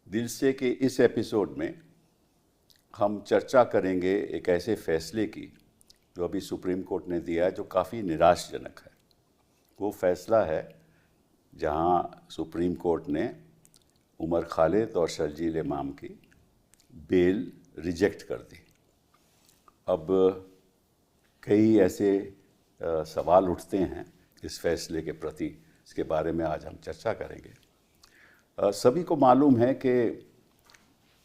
दिल से के इस एपिसोड में हम चर्चा करेंगे एक ऐसे फैसले की जो अभी सुप्रीम कोर्ट ने दिया है, जो काफ़ी निराशाजनक है। वो फैसला है जहां सुप्रीम कोर्ट ने उमर खालिद और शर्जील इमाम की बेल रिजेक्ट कर दी। अब कई ऐसे सवाल उठते हैं इस फैसले के प्रति, इसके बारे में आज हम चर्चा करेंगे। सभी को मालूम है कि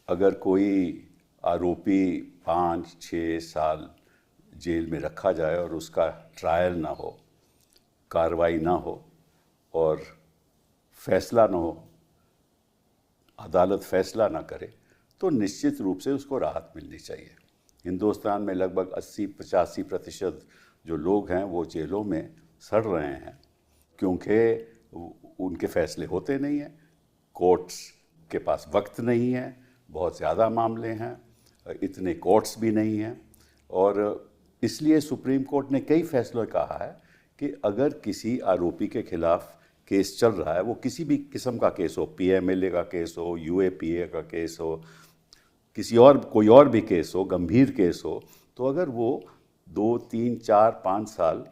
अगर कोई आरोपी 5-6 साल जेल में रखा जाए और उसका ट्रायल ना हो, कार्रवाई ना हो और फैसला ना हो, अदालत फैसला ना करे, तो निश्चित रूप से उसको राहत मिलनी चाहिए। हिंदुस्तान में लगभग 80-85% जो लोग हैं वो जेलों में सड़ रहे हैं क्योंकि उनके फैसले होते नहीं हैं, कोर्ट्स के पास वक्त नहीं है, बहुत ज़्यादा मामले हैं, इतने कोर्ट्स भी नहीं हैं। और इसलिए सुप्रीम कोर्ट ने कई फैसलों कहा है कि अगर किसी आरोपी के खिलाफ केस चल रहा है, वो किसी भी किस्म का केस हो, PMLA का केस हो, UAPA का केस हो, कोई और भी केस हो, गंभीर केस हो, तो अगर वो 2, 3, 4, 5 साल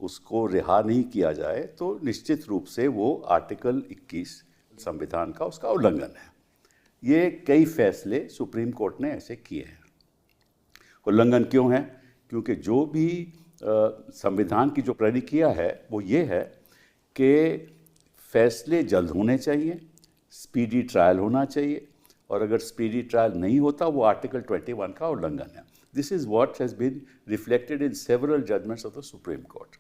उसको रिहा नहीं किया जाए तो निश्चित रूप से वो आर्टिकल 21 संविधान का उसका उल्लंघन है। ये कई फैसले सुप्रीम कोर्ट ने ऐसे किए हैं। उल्लंघन क्यों है? क्योंकि जो भी संविधान की जो प्रक्रिया है वो ये है कि फैसले जल्द होने चाहिए, स्पीडी ट्रायल होना चाहिए, और अगर स्पीडी ट्रायल नहीं होता वो आर्टिकल 21 का उल्लंघन है। This is what has been reflected in several judgments of the supreme court.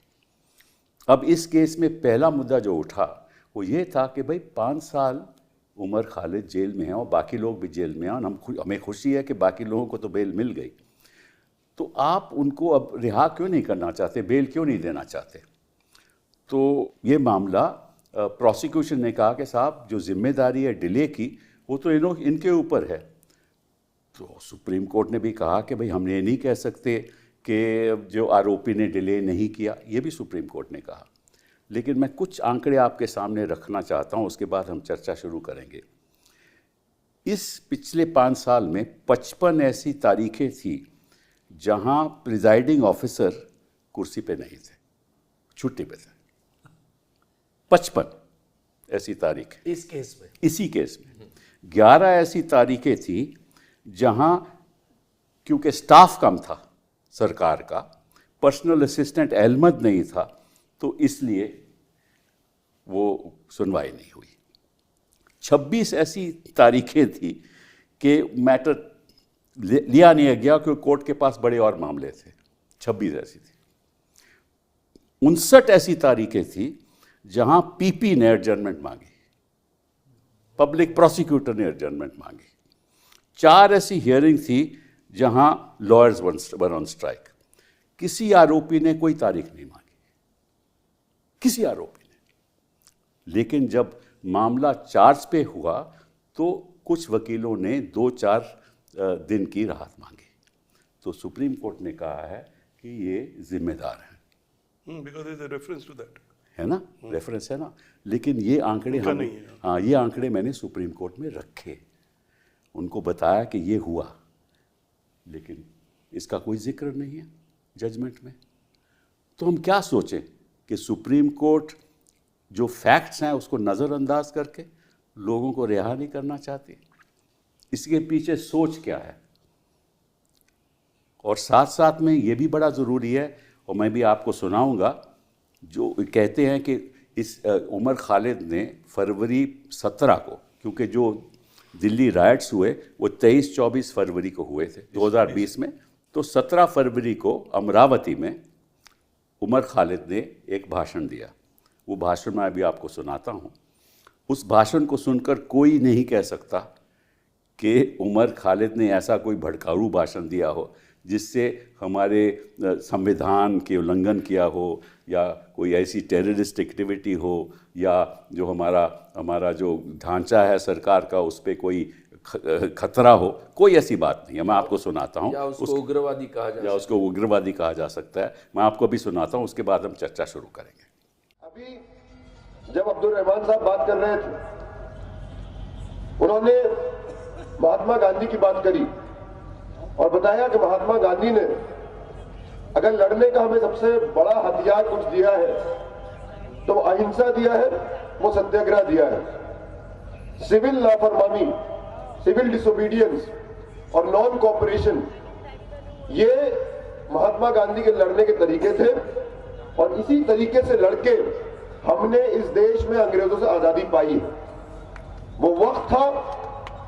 अब इस केस में पहला मुद्दा जो उठा वो ये था कि भाई 5 साल उमर खालिद जेल में है और बाकी लोग भी जेल में हैं, और हमें खुशी है कि बाकी लोगों को तो बेल मिल गई, तो आप उनको अब रिहा क्यों नहीं करना चाहते, बेल क्यों नहीं देना चाहते? तो ये मामला प्रोसिक्यूशन ने कहा कि साहब जो जिम्मेदारी है डिले की वो तो इनके ऊपर है। तो सुप्रीम कोर्ट ने भी कहा कि भाई हम ये नहीं कह सकते कि जो आरोपी ने डिले नहीं किया, ये भी सुप्रीम कोर्ट ने कहा। लेकिन मैं कुछ आंकड़े आपके सामने रखना चाहता हूँ, उसके बाद हम चर्चा शुरू करेंगे। इस पिछले 5 साल में 55 ऐसी तारीखें थी जहाँ प्रिजाइडिंग ऑफिसर कुर्सी पे नहीं थे, छुट्टी पे थे। 55 ऐसी तारीखें इस केस में, इसी केस में 11 ऐसी तारीखें थी जहां क्योंकि स्टाफ कम था सरकार का, पर्सनल असिस्टेंट अहमद नहीं था, तो इसलिए वो सुनवाई नहीं हुई। 26 ऐसी तारीखें थी कि मैटर लिया नहीं गया क्योंकि कोर्ट के पास बड़े और मामले थे। 26 ऐसी थी। 59 ऐसी तारीखें थी जहां PP ने एडजर्नमेंट मांगी, पब्लिक प्रोसिक्यूटर ने एडजर्नमेंट मांगी। 4 ऐसी हियरिंग थी जहां लॉयर्स वर ऑन स्ट्राइक। किसी आरोपी ने कोई तारीख नहीं मांगी, किसी आरोपी ने। लेकिन जब मामला चार्ज पे हुआ तो कुछ वकीलों ने 2-4 दिन की राहत मांगी। तो सुप्रीम कोर्ट ने कहा है कि ये जिम्मेदार है, because is a reference to that, है ना, रेफरेंस है ना। लेकिन ये आंकड़े हाँ, ये आंकड़े मैंने सुप्रीम कोर्ट में रखे, उनको बताया कि ये हुआ, लेकिन इसका कोई जिक्र नहीं है जजमेंट में। तो हम क्या सोचें कि सुप्रीम कोर्ट जो फैक्ट्स हैं उसको नज़रअंदाज करके लोगों को रिहा नहीं करना चाहती? इसके पीछे सोच क्या है? और साथ साथ में ये भी बड़ा ज़रूरी है, और मैं भी आपको सुनाऊंगा, जो कहते हैं कि इस उमर खालिद ने फरवरी 17 को, क्योंकि जो दिल्ली राइट्स हुए वो 23-24 फरवरी को हुए थे 2020 में, तो 17 फरवरी को अमरावती में उमर खालिद ने एक भाषण दिया। वो भाषण मैं अभी आपको सुनाता हूँ। उस भाषण को सुनकर कोई नहीं कह सकता कि उमर खालिद ने ऐसा कोई भड़काऊ भाषण दिया हो जिससे हमारे संविधान के उल्लंघन किया हो, या कोई ऐसी टेररिस्ट एक्टिविटी हो, या जो हमारा जो ढांचा है सरकार का उस पर कोई खतरा हो। कोई ऐसी बात नहीं है। मैं आपको सुनाता हूँ। या उसको उग्रवादी कहा जा सकता है। मैं आपको अभी सुनाता हूँ, उसके बाद हम चर्चा शुरू करेंगे। अभी जब अब्दुल रहमान साहब बात कर रहे थे, उन्होंने महात्मा गांधी की बात करी और बताया कि महात्मा गांधी ने अगर लड़ने का हमें सबसे बड़ा हथियार कुछ दिया है तो वो अहिंसा दिया है, वो सत्याग्रह दिया है। सिविल लापरवाही, सिविल डिसोबीडियंस और नॉन कोऑपरेशन, ये महात्मा गांधी के लड़ने के तरीके थे और इसी तरीके से लड़के हमने इस देश में अंग्रेजों से आजादी पाई। वो वक्त था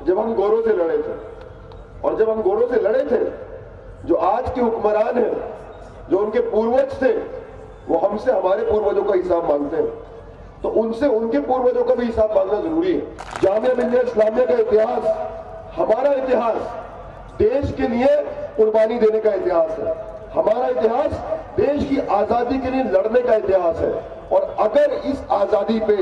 जब हम गोरों से लड़े थे और जब हम गोरों से लड़े थे, जो आज के हुक्मरान हैं, जो उनके पूर्वज थे, वो हमसे हमारे पूर्वजों का हिसाब मांगते हैं, तो उनसे उनके पूर्वजों का भी हिसाब मांगना जरूरी है। जामिया मिल्लिया इस्लामिया का इतिहास, हमारा इतिहास देश के लिए कुर्बानी देने का इतिहास है। हमारा इतिहास देश की आजादी के लिए लड़ने का इतिहास है। और अगर इस आजादी पे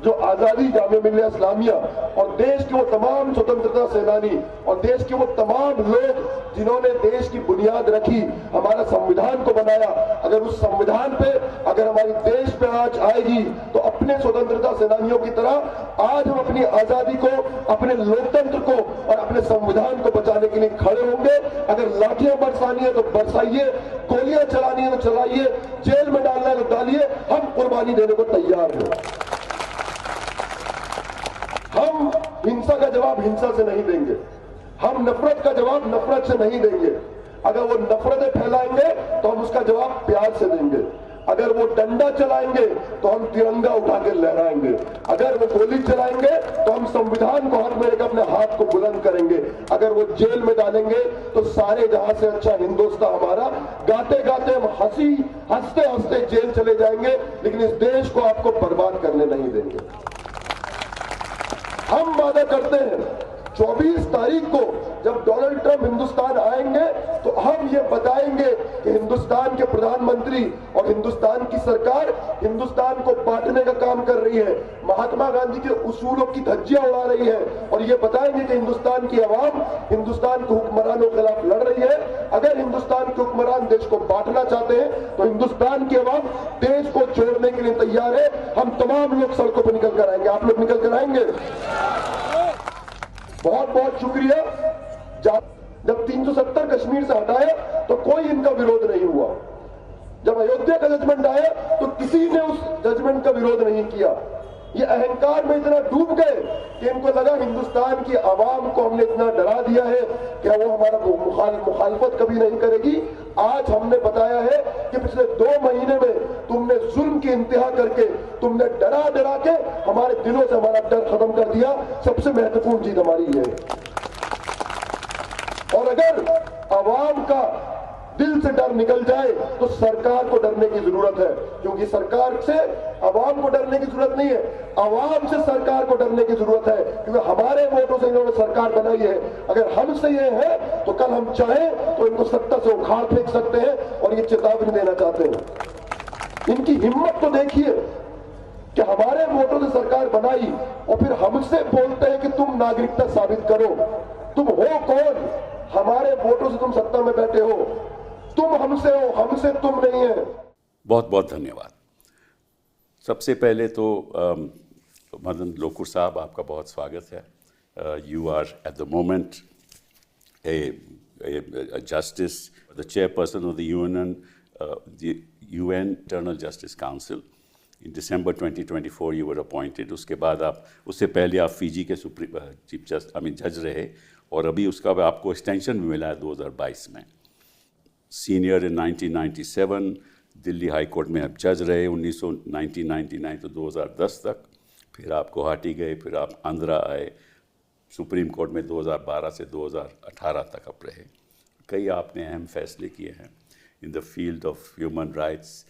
जो आजादी जामिया मिल्लिया इस्लामिया और देश के वो तमाम स्वतंत्रता सेनानी और देश के वो तमाम लोग जिन्होंने देश की बुनियाद रखी, हमारा संविधान को बनाया, अगर उस संविधान पे अगर हमारी देश पे आज आएगी तो अपने स्वतंत्रता सेनानियों की तरह आज हम अपनी आजादी को, अपने लोकतंत्र को और अपने संविधान को बचाने के लिए खड़े होंगे। अगर लाठियां बरसानी है तो बरसाइए, गोलियां चलानी है तो चलाइए, जेल में डालना है तो डालिए, हम कुर्बानी देने को तैयार हैं। हम हिंसा का जवाब हिंसा से नहीं देंगे, हम नफरत का जवाब नफरत से नहीं देंगे। अगर वो नफरतें फैलाएंगे तो हम उसका जवाब प्यार से देंगे। अगर वो डंडा चलाएंगे तो हम तिरंगा उठा के लहराएंगे। अगर वो गोली चलाएंगे तो हम संविधान को हाथ में लेकर अपने हाथ को बुलंद करेंगे। अगर वो जेल में डालेंगे तो सारे जहां से अच्छा हिंदुस्तान हमारा, गाते गाते हम हंसते हंसते जेल चले जाएंगे, लेकिन इस देश को आपको बर्बाद करने नहीं देंगे। हम वादा करते हैं 24 तारीख को जब डोनाल्ड ट्रंप हिंदुस्तान आएंगे तो हम ये बताएंगे कि हिंदुस्तान के प्रधानमंत्री और हिंदुस्तान की सरकार हिंदुस्तान को बांटने का काम कर रही है, महात्मा गांधी के उसूलों की धज्जियां उड़ा रही है, और ये बताएंगे कि हिंदुस्तान की आवाम हिंदुस्तान के हुक्मरानों के खिलाफ लड़ रही है। अगर हिंदुस्तान के हुक्मरान देश को बांटना चाहते हैं तो हिंदुस्तान की आवाम देश को छोड़ने के लिए तैयार है। हम तमाम लोग सड़कों पर निकल कर आएंगे। आप लोग निकल कर आएंगे? बहुत बहुत शुक्रिया। जब 370 कश्मीर से हटाया तो कोई इनका विरोध नहीं हुआ। जब अयोध्या का जजमेंट आया तो किसी ने उस जजमेंट का विरोध नहीं किया। ये अहंकार में इतना डूब गए कि इनको लगा हिंदुस्तान की आवाम को हमने इतना डरा दिया है कि वो हमारा मुखालफत कभी नहीं करेगी। आज हमने बताया है कि पिछले 2 महीने में तुमने जुल्म की इंतहा करके, तुमने डरा डरा के हमारे दिलों से हमारा डर खत्म कर दिया। सबसे महत्वपूर्ण चीज हमारी है। और अगर आवाम का दिल से डर निकल जाए तो सरकार को डरने की जरूरत है, क्योंकि सरकार से आवाम को डरने की जरूरत नहीं है, आवाम से सरकार को डरने की जरूरत है, क्योंकि हमारे वोटों से इन्होंने सरकार बनाई है। अगर हमसे ये है तो कल हम चाहें तो इनको सत्ता से उखाड़ फेंक सकते हैं, और ये चेतावनी देना चाहते हैं। इनकी हिम्मत तो देखिए कि हमारे वोटों से सरकार बनाई और फिर हमसे बोलते हैं कि तुम नागरिकता साबित करो। तुम हो कौन? हमारे वोटों से तुम सत्ता में बैठे हो, तुम हमसे हो, हमसे तुम नहीं है। बहुत बहुत धन्यवाद। सबसे पहले तो मदन लोकुर साहब, आपका बहुत स्वागत है। You are at the moment a justice, the chairperson of the UN Internal Justice Council. In December 2024 you were appointed. उसके बाद आप, उससे पहले आप फिजी के जज रहे, और अभी उसका आपको एक्सटेंशन भी मिला है 2022 में। Senior in 1997 Delhi high court में आप जज रहे 1999 तो 2010 तक। फिर आप गुवाहाटी गए, फिर आप आंध्रा आए, सुप्रीम कोर्ट में 2012 से 2018 तक आप रहे। कई आपने अहम फैसले किए हैं in the field of human rights,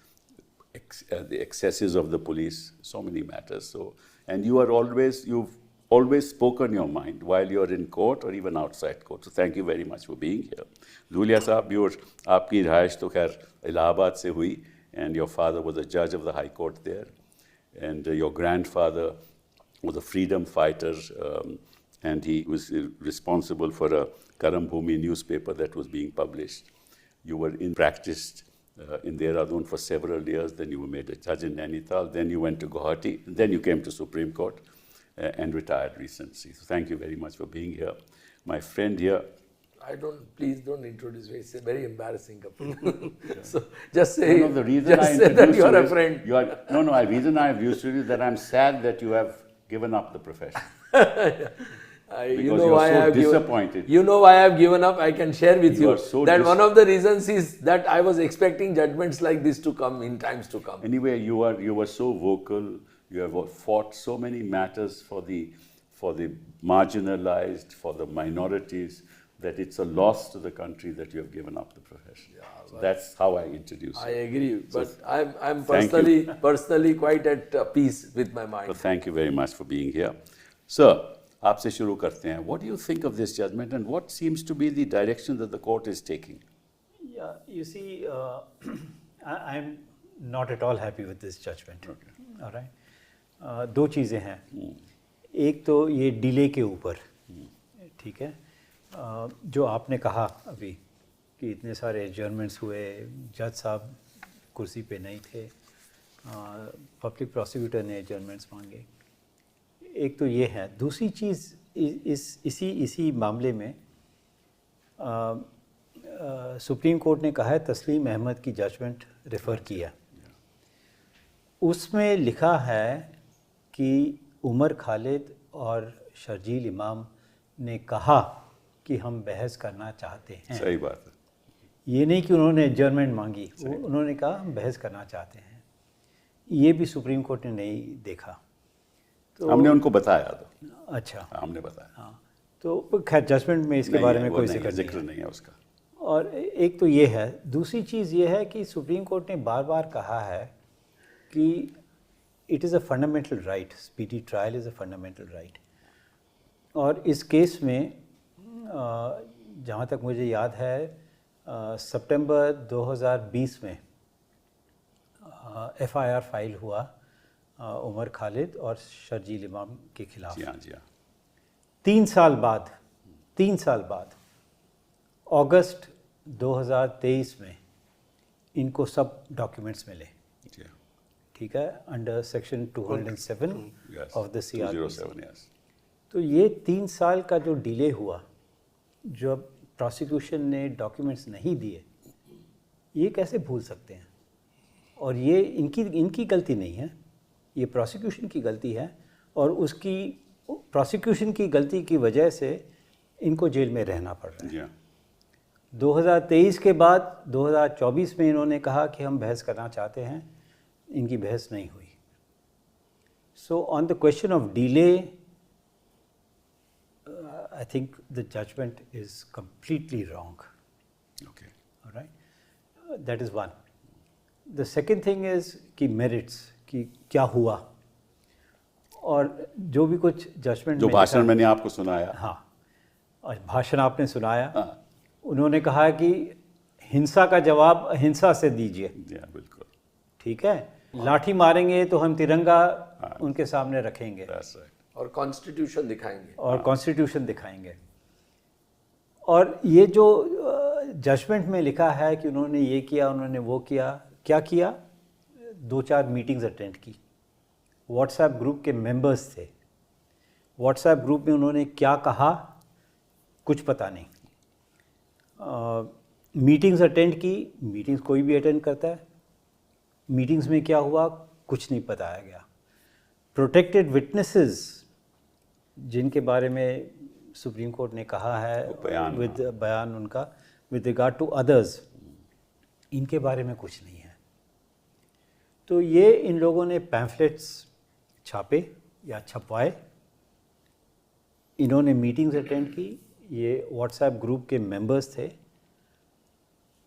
the excesses of the police, so many matters. So, and you've always spoken your mind while you're in court or even outside court. So thank you very much for being here. Dhulia साहब, आपकी रिहाइश तो खैर इलाहाबाद से हुई, and your father was a judge of the High Court there, and your grandfather was a freedom fighter, and he was responsible for a Karam Bhumi newspaper that was being published. You were practiced in Dehradun for several years, then you were made a judge in Nainital, then you went to Guwahati, then you came to Supreme Court, and retired recently. So thank you very much for being here. My friend here, Please don't introduce me. It's a very embarrassing couple. So just say, no, the reason I just say that introduced you are a is friend. You are, no, the reason I have used you is that I'm sad that you have given up the profession. You Because know you why are I so have disappointed. You know why I have given up. I can share with You you are so that one of the reasons is that I was expecting judgments like this to come in times to come. Anyway, you were so vocal. You have fought so many matters for the marginalized, for the minorities, that it's a loss to the country that you have given up the profession. So that's how I introduce I you. agree, but I'm thank you. personally quite at peace with my So mind. thank you very much for being here. Sir, आपसे शुरू करते हैं. What do you think of this judgment and what seems to be the direction that the court is taking? Yeah, you see, I'm not at all happy with this judgment. Okay. All right. दो चीज़ें हैं. एक तो ये delay के ऊपर, ठीक है, जो आपने कहा अभी कि इतने सारे एडजर्नमेंट्स हुए, जज साहब कुर्सी पे नहीं थे, पब्लिक प्रोसिक्यूटर ने एडजर्नमेंट्स मांगे. एक तो ये है. दूसरी चीज़ इसी मामले में सुप्रीम कोर्ट ने कहा है तस्लीम अहमद की जजमेंट रेफ़र किया. उसमें लिखा है कि उमर खालिद और शर्जील इमाम ने कहा कि हम बहस करना चाहते हैं. सही बात है. ये नहीं कि उन्होंने एडजर्नमेंट मांगी, उन्होंने कहा हम बहस करना चाहते हैं. ये भी सुप्रीम कोर्ट ने नहीं देखा. तो हमने उनको बताया तो. अच्छा, हमने बताया. हाँ, तो खैर जजमेंट में इसके बारे में कोई जिक्र नहीं है उसका. और एक तो ये है. दूसरी चीज़ ये है कि सुप्रीम कोर्ट ने बार बार कहा है कि it is a fundamental right, speedy trial is a fundamental right. और इस केस में जहाँ तक मुझे याद है सितंबर 2020 में FIR फाइल हुआ उमर खालिद और शर्जील इमाम के खिलाफ. जी हाँ, जी हाँ. 3 साल बाद अगस्त 2023 में इनको सब डॉक्यूमेंट्स मिले. जी हाँ. ठीक है, under section 207 Yes. Of the CRPC. 207, yes. तो ये 3 साल का जो डिले हुआ, जब प्रोसिक्यूशन ने डॉक्यूमेंट्स नहीं दिए, ये कैसे भूल सकते हैं? और ये इनकी गलती नहीं है, ये प्रोसिक्यूशन की गलती है. और उसकी प्रोसिक्यूशन की गलती की वजह से इनको जेल में रहना पड़ रहा है. जी हाँ. 2023 के बाद 2024 में इन्होंने कहा कि हम बहस करना चाहते हैं. इनकी बहस नहीं हुई. So on the question of delay, I think the judgment is completely wrong. Okay. All right, that is one. The second thing is कि merits, कि क्या हुआ, और जो भी कुछ जजमेंट जो भाषण मैंने आपको सुनाया. हाँ, और भाषण आपने सुनाया. हाँ. उन्होंने कहा कि हिंसा का जवाब हिंसा से दीजिए. बिल्कुल. ठीक है, लाठी मारेंगे तो हम तिरंगा उनके सामने रखेंगे. That's right. और कॉन्स्टिट्यूशन दिखाएंगे. और कॉन्स्टिट्यूशन दिखाएंगे. और ये जो जजमेंट में लिखा है कि उन्होंने ये किया, उन्होंने वो किया, क्या किया? 2-4 मीटिंग्स अटेंड की. व्हाट्सएप ग्रुप के मेंबर्स थे. व्हाट्सएप ग्रुप में उन्होंने क्या कहा कुछ पता नहीं. मीटिंग्स अटेंड की. मीटिंग्स कोई भी अटेंड करता है. मीटिंग्स में क्या हुआ कुछ नहीं बताया गया. प्रोटेक्टेड विटनेसेस जिनके बारे में सुप्रीम कोर्ट ने कहा है विद बयान उनका विद रिगार्ड टू अदर्स, इनके बारे में कुछ नहीं है. तो ये इन लोगों ने पैम्फलेट्स छापे या छपवाए. इन्होंने मीटिंग्स अटेंड की. ये व्हाट्सएप ग्रुप के मेंबर्स थे.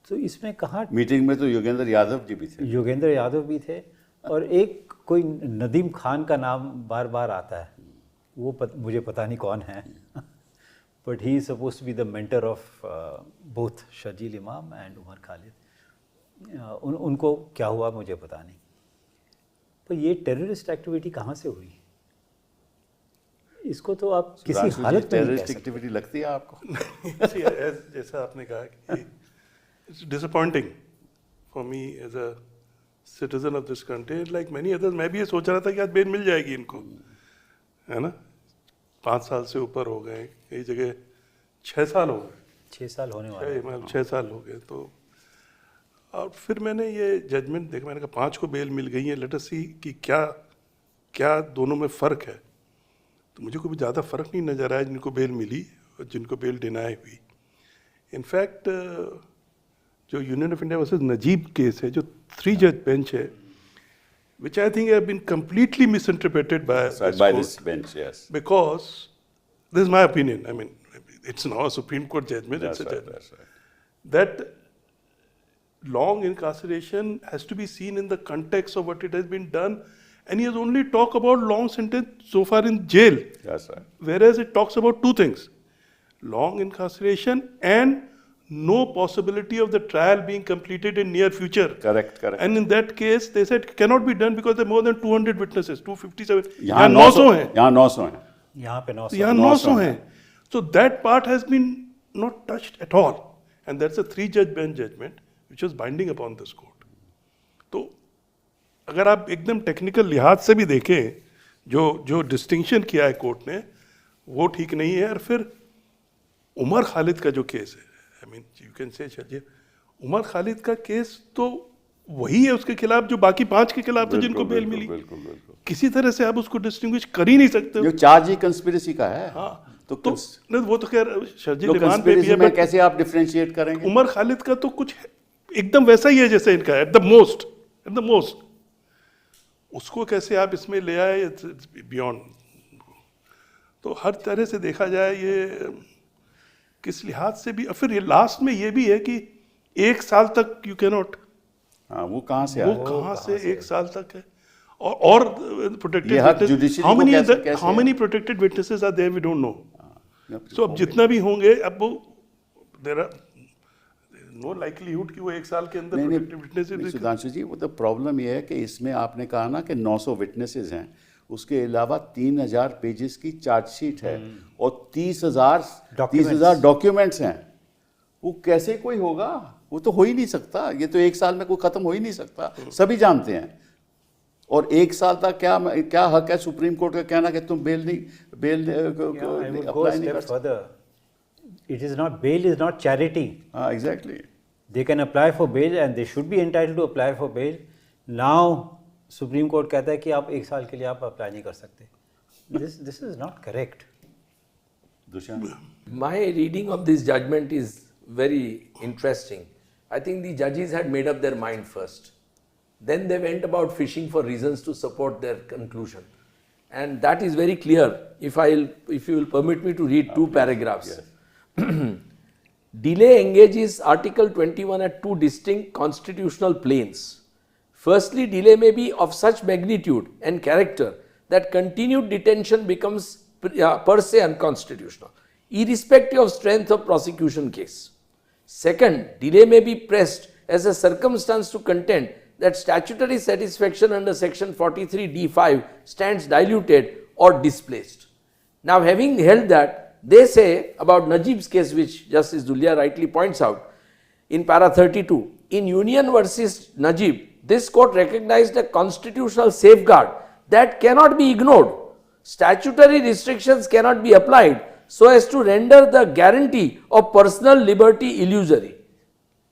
तो इसमें कहाँ मीटिंग में तो योगेंद्र यादव जी भी थे. योगेंद्र यादव भी थे. और एक कोई नदीम खान का नाम बार बार आता है. वो मुझे पता नहीं कौन है. But he is suppose to be the mentor of both Sharjeel Imam and Umar Khalid. उनको क्या हुआ मुझे पता नहीं. पर ये टेररिस्ट एक्टिविटी कहाँ से हुई? इसको तो आप किसी हालत में नहीं कह टेररिस्ट सकते. एक्टिविटी लगती है आपको? जैसा आपने कहा कि it's disappointing for me as a citizen of this country, like many others. मैं भी ये सोच रहा था कि आज बेल मिल जाएगी इनको, है ना, 5 साल से ऊपर हो गए, कई जगह 6 साल हो गए, 6 साल होने वाले हैं। 6 साल हो गए। तो और फिर मैंने ये जजमेंट देखा, मैंने कहा 5 को बेल मिल गई है, लेट अस सी कि क्या क्या दोनों में फ़र्क है। तो मुझे कोई ज़्यादा फ़र्क नहीं नज़र आया जिनको बेल मिली और जिनको बेल डिनाई हुई। इनफैक्ट जो union of India versus Najeeb case है, जो 3 जज बेंच है, which I think have been completely misinterpreted by this bench, yes. Because this is my opinion. I mean, it's now a Supreme Court judgment. That's it's a right, judgment. that's right. That long incarceration has to be seen in the context of what it has been done, and he has only talked about long sentence so far in jail. That's right. Whereas it talks about 2 things: long incarceration and no possibility of the trial being completed in near future. Correct. And in that case, they said it cannot be done because there are more than 200 witnesses, 257. यहाँ 900 हैं. यहाँ 900 हैं. यहाँ पे 900 यहाँ 900 हैं. So that part has been not touched at all. And that's a 3-judge bench judgment which was binding upon this court. तो अगर आप एकदम टेक्निकल लिहाज से भी देखें, जो डिस्टिंक्शन किया है कोर्ट ने, वो ठीक नहीं है। और फिर उमर खालिद का जो केस है, I mean you can say चलिए, उमर खालिद का केस तो वही है उसके खिलाफ जो बाकी 5 के खिलाफ तो जिनको बेल मिली। बिल्कुल। किसी तरह से आप उसको डिस्टिंग्विश कर ही नहीं सकते हो। जो चार्ज ही कंस्पिरेसी का है। हाँ, तो नहीं, वो तो खैर शर्जील इमान पे भी कंस्पिरेसी है, में but कैसे आप डिफरेंशिएट करेंगे? उमर खालिद का तो कुछ एकदम वैसा ही है जैसे इनका, एट द मोस्ट। उसको कैसे आप इसमें ले आए, बियॉन्ड। तो हर तरह से देखा जाए ये किस लिहाज से भी, और फिर ये लास्ट में ये भी है कि 1 साल तक यू कैन नॉट। हाँ, वो कहाँ से वो कहाँ से 1 साल तक है? और protected how many protected witnesses are there, we don't know. So अब जितना भी होंगे, अब वो देयर आर नो लाइक्लीहुड कि वो 1 साल के अंदर प्रोटेक्टेड विटनेसेस। सुधांशु जी, वो तो प्रॉब्लम ये है कि इसमें आपने कहा ना कि 900 विटनेसेस हैं, उसके अलावा 3000 पेजेस की चार्जशीट है और 30,000 डॉक्यूमेंट्स हैं। वो कैसे कोई होगा? वो तो हो ही नहीं सकता। ये तो 1 साल में कोई खत्म हो ही नहीं सकता, सभी जानते हैं। और 1 साल तक क्या हक है सुप्रीम कोर्ट का कहना कि तुम बेल अप्लाई नहीं कर सकते? It is not, bail is not charity. हाँ, exactly. They can apply for bail and they should be entitled to apply for bail. Now supreme court कहता है कि आप 1 साल के लिए आप अप्लाई नहीं कर सकते। This is not correct. Dushyant, My reading of this judgment is very interesting. I think the judges had made up their mind first. Then they went about fishing for reasons to support their conclusion. And that is very clear. If you will permit me to read 2 paragraphs. yes. Delay engages Article 21 at 2 distinct constitutional planes. Firstly, delay may be of such magnitude and character that continued detention becomes per se unconstitutional, irrespective of strength of prosecution case. Second, delay may be pressed as a circumstance to contend that statutory satisfaction under section 43d5 stands diluted or displaced. Now, having held that, they say about Najib's case, which Justice Dhulia rightly points out, in para 32, in Union versus Najib, this court recognized a constitutional safeguard that cannot be ignored. Statutory restrictions cannot be applied so as to render the guarantee of personal liberty illusory.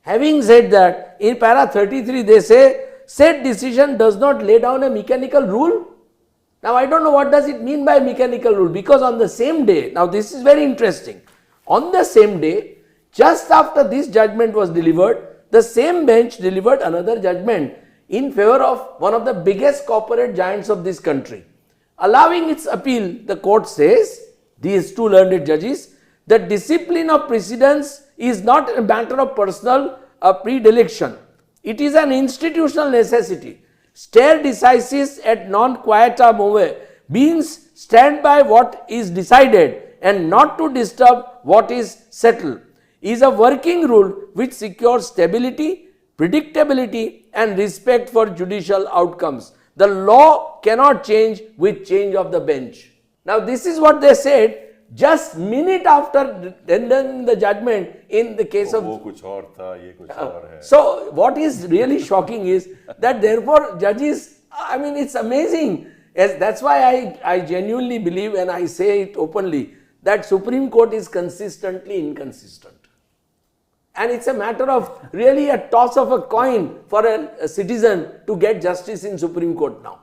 Having said that, in para 33 they say, said decision does not lay down a mechanical rule. Now I don't know what does it mean by mechanical rule, because on the same day, now this is very interesting, on the same day, just after this judgment was delivered, the same bench delivered another judgment in favor of one of the biggest corporate giants of this country. Allowing its appeal, the court says, these 2 learned judges, the discipline of precedence is not a matter of personal predilection. It is an institutional necessity. Stare decisis et non quieta move means stand by what is decided and not to disturb what is settled, is a working rule which secures stability, predictability and respect for judicial outcomes. The law cannot change with change of the bench. Now this is what they said just minute after rendering the judgment in the case of... वो कुछ और था, ये कुछ और है. So what is really shocking is that therefore judges, I mean it's amazing, As that's why I genuinely believe, and I say it openly, that Supreme Court is consistently inconsistent. And it's a matter of really a toss of a coin for a citizen to get justice in Supreme Court now.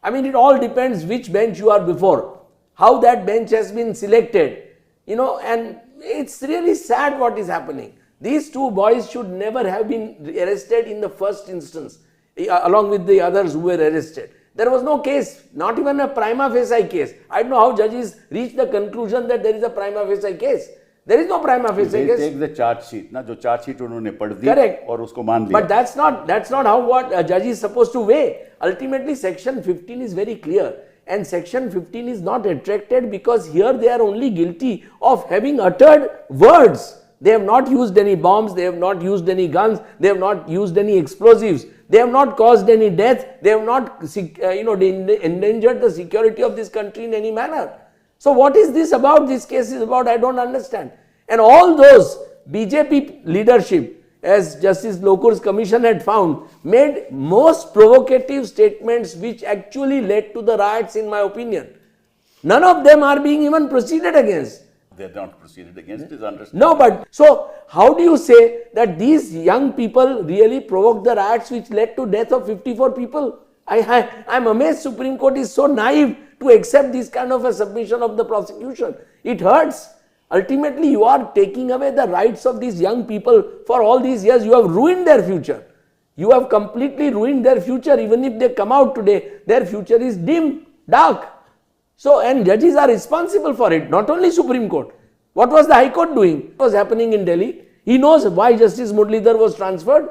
I mean, it all depends which bench you are before, how that bench has been selected, and it's really sad what is happening. These two boys should never have been arrested in the first instance, along with the others who were arrested. There was no case, not even a prima facie case. I don't know how judges reach the conclusion that there is a prima facie case. There is no prima facie case. Take the charge sheet, ना जो charge sheet उन्होंने पढ़ दी Correct. और उसको मान लिया. But that's not how what a judge is supposed to weigh. Ultimately, Section 15 is very clear, and Section 15 is not attracted because here they are only guilty of having uttered words. They have not used any bombs, they have not used any guns, they have not used any explosives, they have not caused any death, they have not endangered the security of this country in any manner. So what is this about? This case is about, I don't understand. And all those BJP leadership, as Justice Lokur's commission had found, made most provocative statements which actually led to the riots, in my opinion. None of them are being even proceeded against. They are not proceeded against, is understood. No, but so how do you say that these young people really provoked the riots which led to death of 54 people? I'm amazed Supreme Court is so naive to accept this kind of a submission of the prosecution. It hurts. Ultimately, you are taking away the rights of these young people for all these years. You have ruined their future. You have completely ruined their future. Even if they come out today, their future is dim, dark. So, and judges are responsible for it, not only Supreme Court. What was the High Court doing? What was happening in Delhi? He knows why Justice Muralidhar was transferred.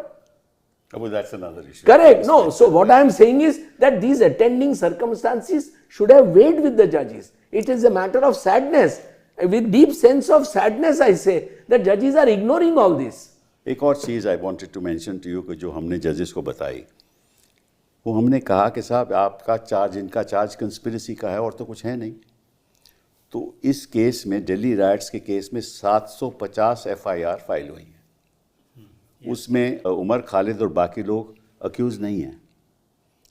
Well, that's another issue. Correct. No. So what I am saying is that these attending circumstances should have weighed with the judges. It is a matter of sadness. With deep sense of sadness, I say that judges are ignoring all this. एक और चीज़ I wanted to mention to you कि जो हमने जजेस को बताई, वो हमने कहा कि साहब आपका चार्ज, इनका चार्ज कंस्पिरेसी का है और तो कुछ है नहीं. तो इस केस में, दिल्ली राइट्स के केस में 750 FIR फाइल हुई हैं. उसमें उमर खालिद और बाकी लोग अक्यूज़ नहीं हैं.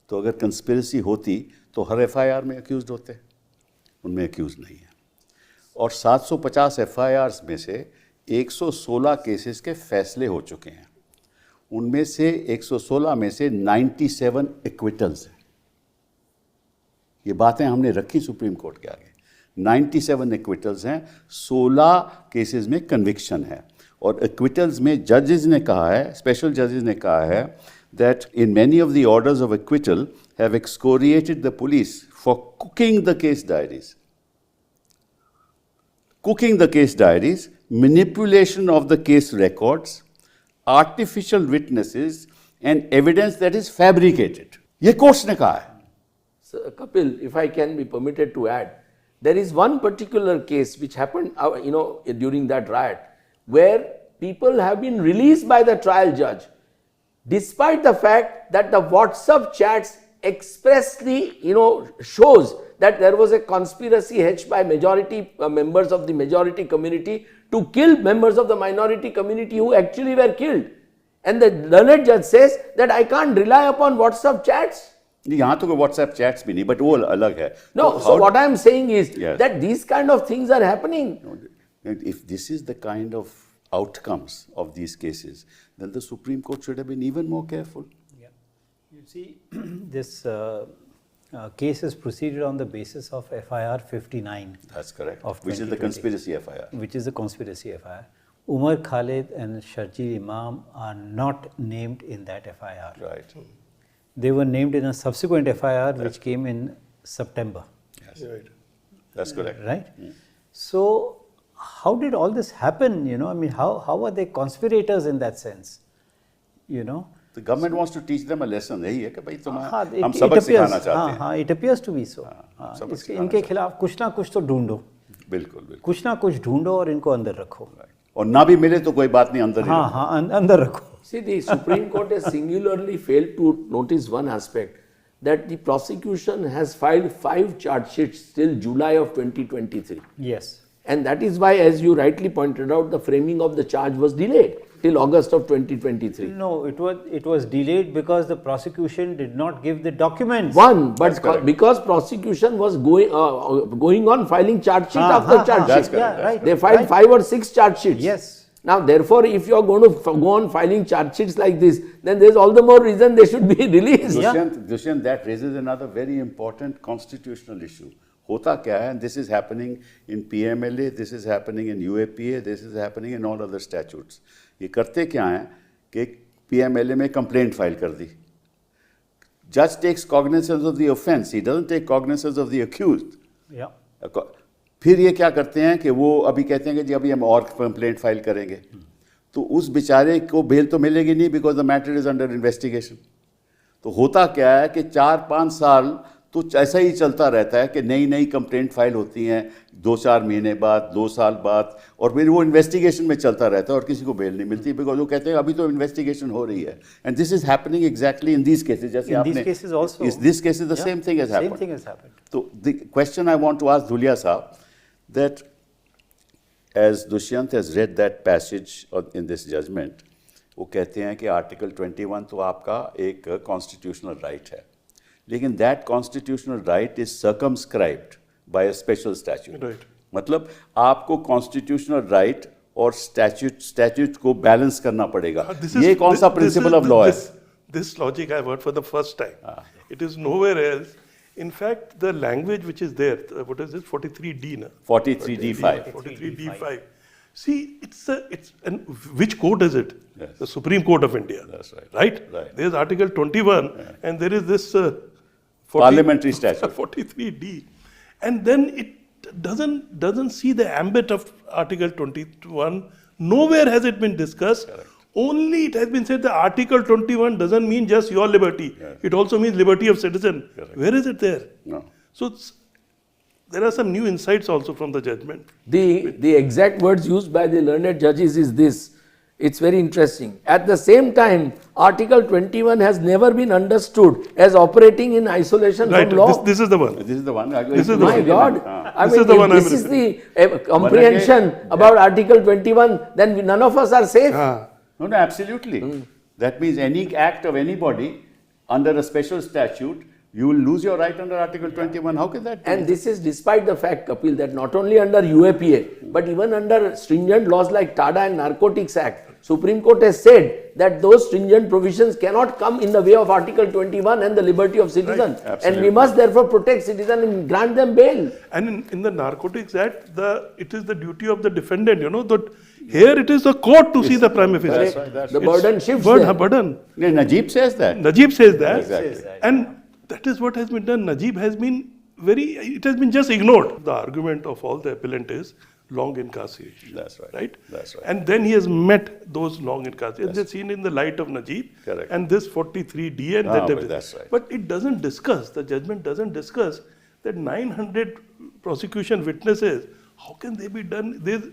तो अगर कंस्पिरेसी होती तो हर FIR में अक्यूज़ होते, उनमें अक्यूज़ नहीं है. और 750 FIRs में से 116 केसेस के फैसले हो चुके हैं. उनमें से 116 में से 97 एक्विटल्स हैं. ये बातें हमने रखी सुप्रीम कोर्ट के आगे. 97 एक्विटल्स हैं, 16 केसेस में कन्विक्शन है. और एक्विटल्स में जजेस ने कहा है, स्पेशल जजेस ने कहा है that in many of the orders of acquittal have excoriated the police for cooking the case diaries. Cooking the case diaries, manipulation of the case records, artificial witnesses and evidence that is fabricated. ये courts ने कहा है. So, Kapil, if I can be permitted to add, there is one particular case which happened, during that riot, where people have been released by the trial judge, despite the fact that the WhatsApp chats expressly, shows that there was a conspiracy hatched by majority members of the majority community to kill members of the minority community who actually were killed. And the learned judge says that I can't rely upon WhatsApp chats. यहाँ तो कोई WhatsApp chats भी नहीं, but वो अलग है. No, so what I am saying is Yes. that these kind of things are happening. If this is the kind of outcomes of these cases, then the Supreme Court should have been even more careful. Yeah. You see, this case is proceeded on the basis of FIR 59. That's correct. Of Which is the 2020. conspiracy FIR. Which is the conspiracy FIR. Umar Khalid and Sharjeel Imam are not named in that FIR. Right. They were named in a subsequent FIR which came in September. Yes. Right. That's correct. Right? So, how did all this happen? How are they conspirators in that sense? The government wants to teach them a lesson. यही है कि भाई तुम्हें हाँ, हम it सबक appears, सिखाना चाहते हैं. हाँ, it appears to be so. हाँ, सबक इसके सिखाना इनके खिलाफ कुछ ना कुछ तो ढूंढो, बिल्कुल बिल्कुल. कुछ ना कुछ ढूंढो और इनको अंदर रखो. और ना भी मिले तो कोई बात नहीं, अंदर ही हाँ रखो. हाँ, अंदर रखो. See, the Supreme Court has singularly failed to notice one aspect, that the prosecution has filed 5 charge sheets till July of 2023. Yes. And that is why, as you rightly pointed out, the framing of the charge was delayed till August of 2023. No, it was delayed because the prosecution did not give the documents. One, but because prosecution was going on filing charge sheet after charge That's sheet. correct. Yeah, right. They filed right. 5 or 6 charge sheets. Yes. Now, therefore, if you are going to go on filing charge sheets like this, then there is all the more reason they should be released. Dushyant, that raises another very important constitutional issue. होता क्या है, and this is happening in PMLA, this is happening in UAPA, this is happening in all other statutes. ये करते क्या हैं कि PMLA में complaint file कर दी. Judge takes cognizance of the offence, he doesn't take cognizance of the accused. Yeah. फिर ये क्या करते हैं कि वो अभी कहते हैं कि जी अभी हम और कंप्लेंट फाइल करेंगे, तो उस बेचारे को बेल तो मिलेगी नहीं because the matter is under investigation. तो होता क्या है कि 4-5 साल तो ऐसा ही चलता रहता है कि नई नई कंप्लेंट फाइल होती हैं 2-4 महीने बाद, 2 साल बाद, और फिर वो इन्वेस्टिगेशन में चलता रहता है और किसी को बेल नहीं मिलती बिकॉज वो कहते हैं अभी तो इन्वेस्टिगेशन हो रही है. And this is happening exactly in these cases. जैसे आपने this cases the same thing has happened. तो the question I want to ask Dhulia साहब, that as Dushyant has read that passage in this judgment, वो कहते हैं कि article 21 तो आपका एक कॉन्स्टिट्यूशनल राइट है, लेकिन that constitutional right is circumscribed by a special statute. मतलब आपको कॉन्स्टिट्यूशनल राइट और स्टैट्यूट को बैलेंस करना पड़ेगा. ये कौन सा प्रिंसिपल ऑफ लॉ है? This logic I heard for the first time. It is nowhere else. In fact, the language which is there, what is it, 43D, na? 43D5. 43D5. See, and which court is it? Yes. The Supreme Court of India. That's right. Right? Right. There's Article 21, and there is this 40 Parliamentary statute. 43D, and then it doesn't see the ambit of Article 21. Nowhere has it been discussed. Correct. Only it has been said that Article 21 doesn't mean just your liberty. Yes. It also means liberty of citizen. Correct. Where is it there? No. So there are some new insights also from the judgment. The exact words used by the learned judges is this. It's very interesting. At the same time, Article 21 has never been understood as operating in isolation Right. from law. This is the one. This is the one. This is the My one. God, I This mean, is the one if I'm this is the comprehension about Article 21, then none of us are safe. No, absolutely. That means any act of anybody under a special statute, you will lose your right under Article 21. How can that be? And this is despite the fact, Kapil, that not only under UAPA, but even under stringent laws like TADA and Narcotics Act, Supreme Court has said that those stringent provisions cannot come in the way of Article 21 and the liberty of citizen. Right. And we must therefore protect citizen and grant them bail. And in the Narcotics Act, it is the duty of the defendant, that here it is the court to see the prima facie. That's right. That's The right. burden shifts there. Burden. Yeah, Najib says that. Najib says that. Exactly. And that is what has been done. Najib has been it has been just ignored. The argument of all the appellant is long incarceration. That's right. Right? That's right. And then he has met those long incarceration. They're seen in the light of Najib. Correct. And this 43D and Ah, that but everything. that's right. But it doesn't discuss, the judgment doesn't discuss that 900 prosecution witnesses, how can they be done? There's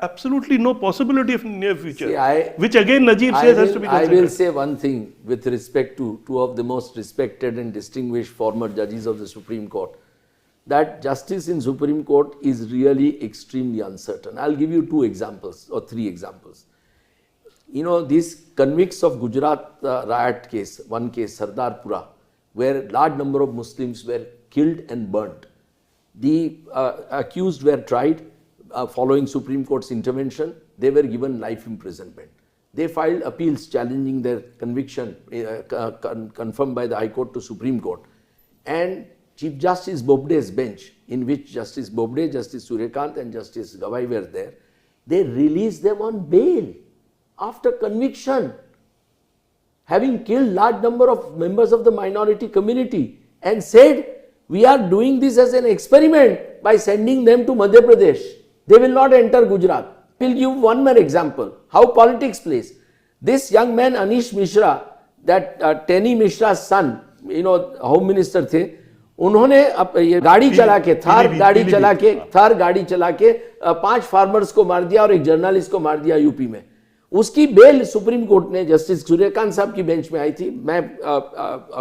absolutely no possibility of near future. See, which again Najib says has to be I considered. will say one thing with respect to two of the most respected and distinguished former judges of the Supreme Court, that justice in Supreme Court is really extremely uncertain. I'll give you 2 examples or 3 examples. These convicts of Gujarat riot case, one case, Sardarpura, where large number of Muslims were killed and burnt. The accused were tried following Supreme Court's intervention. They were given life imprisonment. They filed appeals challenging their conviction confirmed by the High Court to Supreme Court. And Chief Justice Bobde's bench, in which Justice Bobde, Justice Suryakant and Justice Gawai were there, they released them on bail after conviction, having killed large number of members of the minority community, and said, we are doing this as an experiment by sending them to Madhya Pradesh. They will not enter Gujarat. I will give one more example, how politics plays. This young man Anish Mishra, that Tenny Mishra's son, Home Minister थे, उन्होंने ये गाड़ी चला के थार गाड़ी चला के 5 farmers को मार दिया और एक जर्नलिस्ट को मार दिया यूपी में. उसकी बेल सुप्रीम कोर्ट ने जस्टिस सूर्यकांत साहब की बेंच में आई थी. मैं